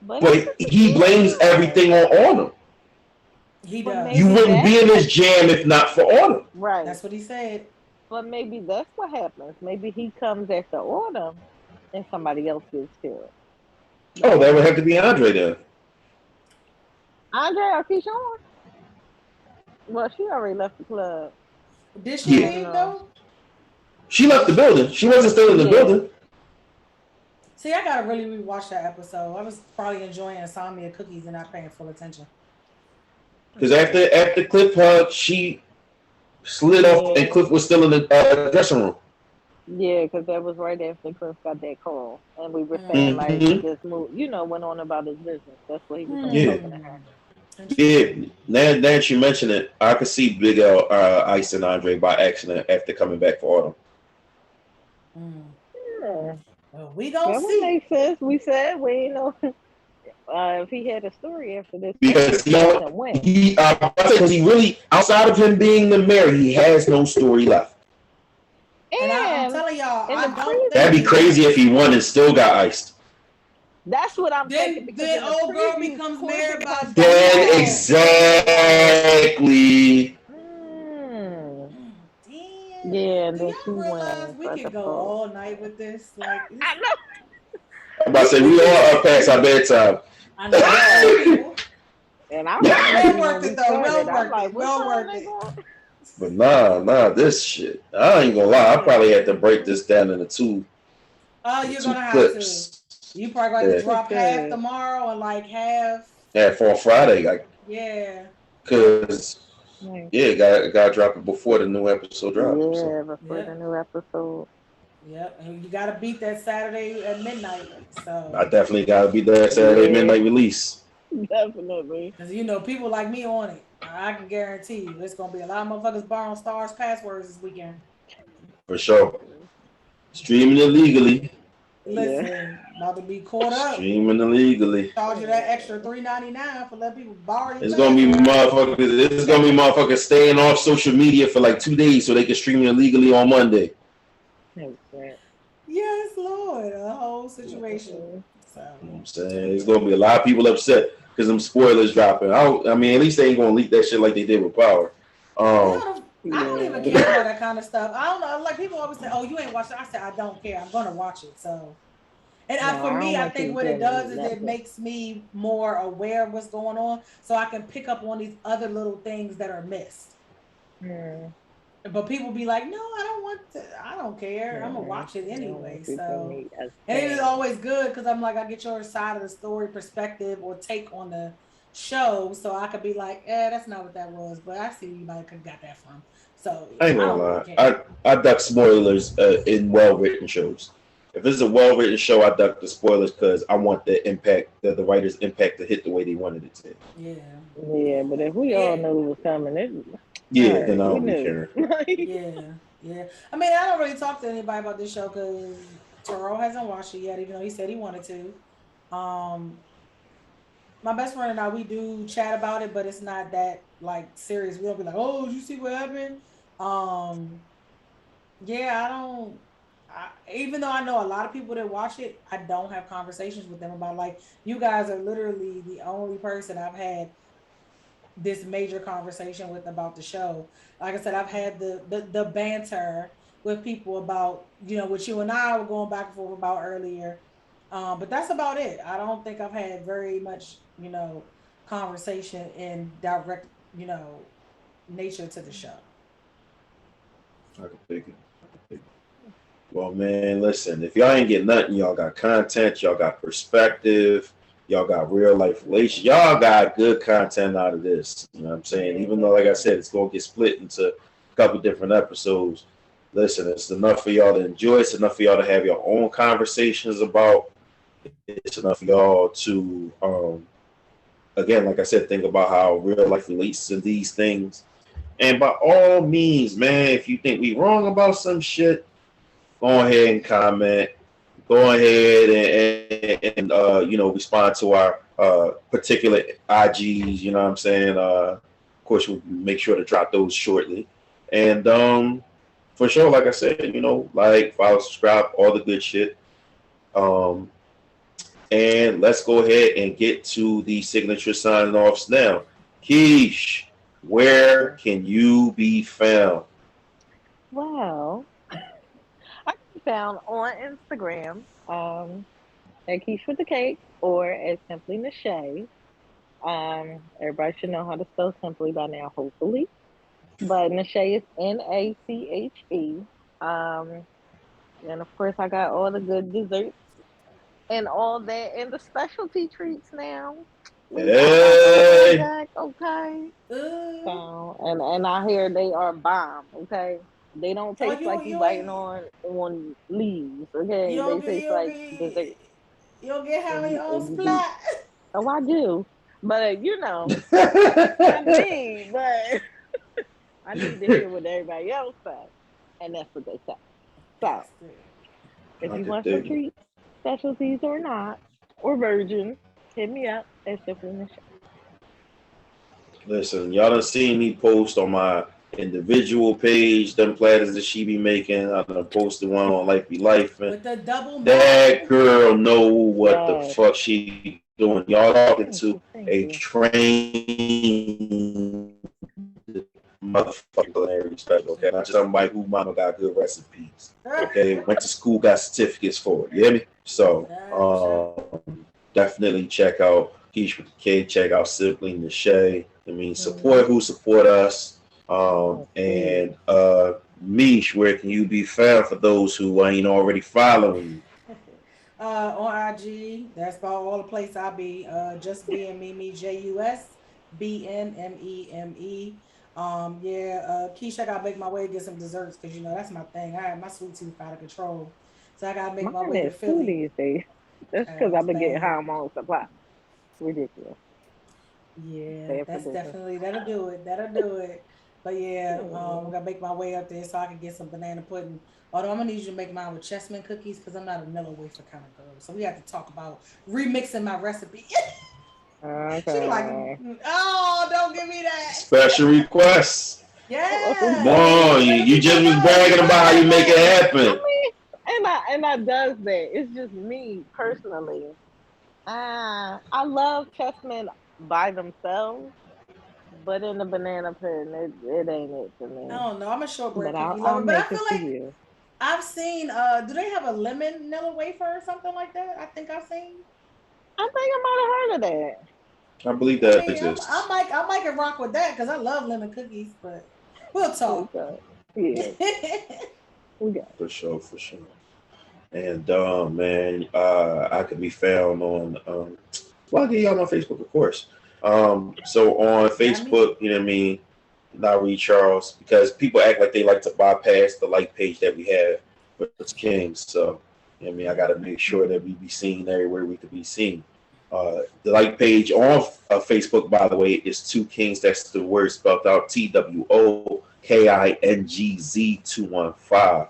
But he blames everything on Autumn. He does. You wouldn't be in this jam if not for Autumn. Right. That's what he said. But maybe that's what happens. Maybe he comes after Autumn and somebody else gets killed. Oh, that would have to be Andre then. Andre or Keyshawn? Well, she already left the club. Did she leave though? She left the building. She wasn't still in the building. See, I gotta really rewatch that episode. I was probably enjoying insomnia cookies and not paying full attention. Because after Cliff hug, she slid off, and Cliff was still in the dressing room. Yeah, because that was right after Cliff got that call, and we were saying like he just moved, went on about his business. That's what he was talking to her. Yeah, now that you mention it, I could see Big L icing Andre by accident after coming back for Autumn. Well, we don't that see. That would make sense. We said we know if he had a story after this. Because he really, outside of him being the mayor, he has no story left. And I'm telling y'all, that'd be crazy if he won and still got iced. That's what I'm thinking. Then old girl becomes mayor by then exactly. Yeah, do y'all realize we could go all night with this? Like, I know. I'm about to say we all up past our bedtime. I know. And I'm well worth it though. Well worth it. But nah, this shit. I ain't gonna lie. I probably had to break this down into two. Oh, you're gonna clips. Have to. You probably going to drop half tomorrow and like half. Half on Friday. Yeah. Cause got to drop it before the new episode drops. Yeah, before the new episode. Yep, and you got to beat that Saturday at midnight. So I definitely got to beat that Saturday midnight release. Definitely. Because people like me on it. I can guarantee you, there's gonna be a lot of motherfuckers borrowing Stars passwords this weekend. For sure. Streaming illegally. Listen, about to be caught up. Streaming illegally. Charge you that extra $3.99 for letting people borrow your It's gonna be motherfuckers staying off social media for like 2 days so they can stream it illegally on Monday. Yes, Lord, a whole situation. So you know what I'm saying, there's gonna be a lot of people upset because them spoilers dropping. I mean, at least they ain't gonna leak that shit like they did with Power. I don't even care about that kind of stuff. I don't know. Like people always say, "Oh, you ain't watched it." I said, "I don't care. I'm gonna watch it." So, and for me, I think what it does is it makes me more aware of what's going on, so I can pick up on these other little things that are missed. But people be like, "No, I don't want to. I don't care. I'm gonna watch it anyway." So, and it is always good because I'm like, I get your side of the story, perspective, or take on the show, so I could be like, that's not what that was, but I see where you might have got that from. So I ain't gonna lie. I duck spoilers in well-written shows. If it's a well-written show, I duck the spoilers because I want the impact, the writer's impact to hit the way they wanted it to. Yeah. Yeah, but if we all knew it was coming, then I don't be caring. Yeah. I mean, I don't really talk to anybody about this show because Taro hasn't watched it yet, even though he said he wanted to. My best friend and I, we do chat about it, but it's not that like serious. We don't be like, "Oh, did you see what happened?" Yeah, I don't. Even though I know a lot of people that watch it, I don't have conversations with them about like you guys are literally the only person I've had this major conversation with about the show. Like I said, I've had the banter with people about what you and I were going back and forth about earlier. But that's about it. I don't think I've had very much conversation in direct nature to the show. I can figure. Well, man, listen, if y'all ain't getting nothing, y'all got content, y'all got perspective, y'all got real life relations, y'all got good content out of this. You know what I'm saying? Even though, like I said, it's going to get split into a couple different episodes. Listen, it's enough for y'all to enjoy. It's enough for y'all to have your own conversations about. It's enough for y'all to, again, like I said, think about how real life relates to these things. And by all means, man, if you think we wrong about some shit, go ahead and comment. Go ahead and respond to our particular IGs. You know what I'm saying? Of course, we'll make sure to drop those shortly. And for sure, like I said, like, follow, subscribe, all the good shit. And let's go ahead and get to the signature signing offs now. Keish, where can you be found? Well, I can be found on Instagram at Keish with the Cake or at Simply Nashay. Everybody should know how to spell Simply by now, hopefully. But Nashay is Nache. And of course, I got all the good desserts and all that, and the specialty treats now. Hey. Back, okay. So, and I hear they are bomb. Okay, they don't taste like you biting on leaves. Okay, they taste like dessert. You don't get how many on splat. Oh, I do, but I mean, but I need to hear what everybody else says, and that's what they say. So, if you want some treats, specialties or not, or virgin, hit me up at Simply Nashay. Listen, y'all done seen me post on my individual page, them platters that she be making. I done posted one on Life Be Life. With the double that girl know what the fuck she doing. Y'all talking to a trained motherfucking hilarious special, okay? Not somebody who mama got good recipes. Okay, went to school, got certificates for it. You hear me? So definitely check out Keish with the K, check out Simply Nashay. I mean, support who support us. And Mish, where can you be found for those who ain't already following you? On IG, that's about all the place I'll be. Just being me, JUSBNMEME. Keish, I gotta make my way to get some desserts because that's my thing. I have my sweet tooth out of control, so I gotta make my way to Philly these days. That's because I've been getting high on my own supply. Ridiculous. Yeah, that's definitely that'll do it. But yeah, I'm gonna make my way up there so I can get some banana pudding. Although I'm gonna need you to make mine with chessmen cookies because I'm not a vanilla wafer kind of girl. So we have to talk about remixing my recipe. Okay. She's like, oh, don't give me that. Special requests. Yeah. Come on, you just was bragging about how you make it happen. I mean, I does that. It's just me personally. I love chessmen by themselves, but in the banana pudding, it ain't it for me. No, I'm a shortbread cookie lover, but I feel like I've seen. Do they have a lemon vanilla wafer or something like that? I think I've seen. I think I might have heard of that. I believe that exists. I might can rock with that because I love lemon cookies, but we'll talk. Yeah. We got for sure. And man, I could be found on I'll get y'all on Facebook, of course. So on Facebook, you know what I mean, Nari Charles, because people act like they like to bypass the like page that we have for the Kings. So, I mean, I got to make sure that we be seen everywhere we could be seen. The like page on Facebook, by the way, is Two Kings. That's the word spelled out TWOKINGZ215.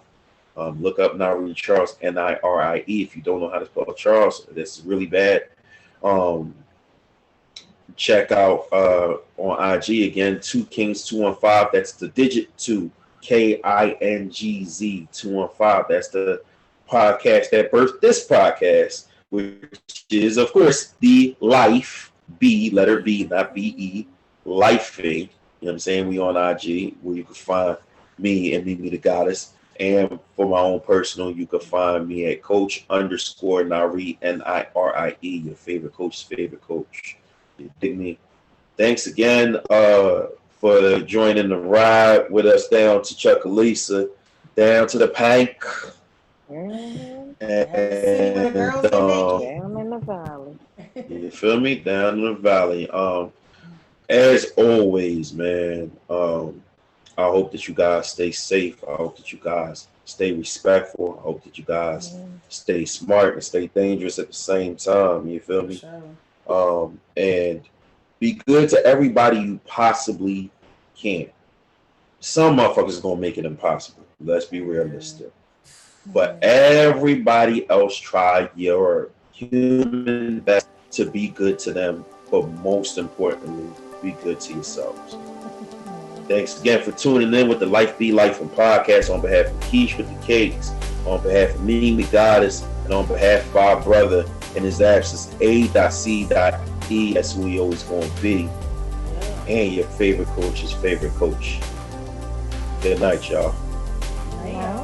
Look up Nari Charles, Nirie. If you don't know how to spell Charles, this is really bad. Check out on IG again, Two Kings 215. That's the digit 2, KINGZ 215. That's the podcast that birthed this podcast, which is, of course, the Life B, letter B, not BE, Lifing. You know what I'm saying? We on IG, where you can find me and Mimi the Goddess. And for my own personal, you can find me at Coach_Nari, NIRIE, your favorite coach's favorite coach. You dig me? Thanks again for joining the ride with us down to Chuckalisa, down to the Pynk. And down in the valley. You feel me? Down in the valley. As always, man, I hope that you guys stay safe. I hope that you guys stay respectful. I hope that you guys stay smart and stay dangerous at the same time. You feel me? Sure. And be good to everybody you possibly can. Some motherfuckers are gonna make it impossible. Let's be realistic. But everybody else, try your human best to be good to them. But most importantly, be good to yourselves. Thanks again for tuning in with the Life Be Life and podcast. On behalf of Keish with the Cakes, on behalf of me, the Goddess, and on behalf of our brother in his absence, A.C.E. That's who we always going to be. And your favorite coach's favorite coach. Good night, y'all. Yeah.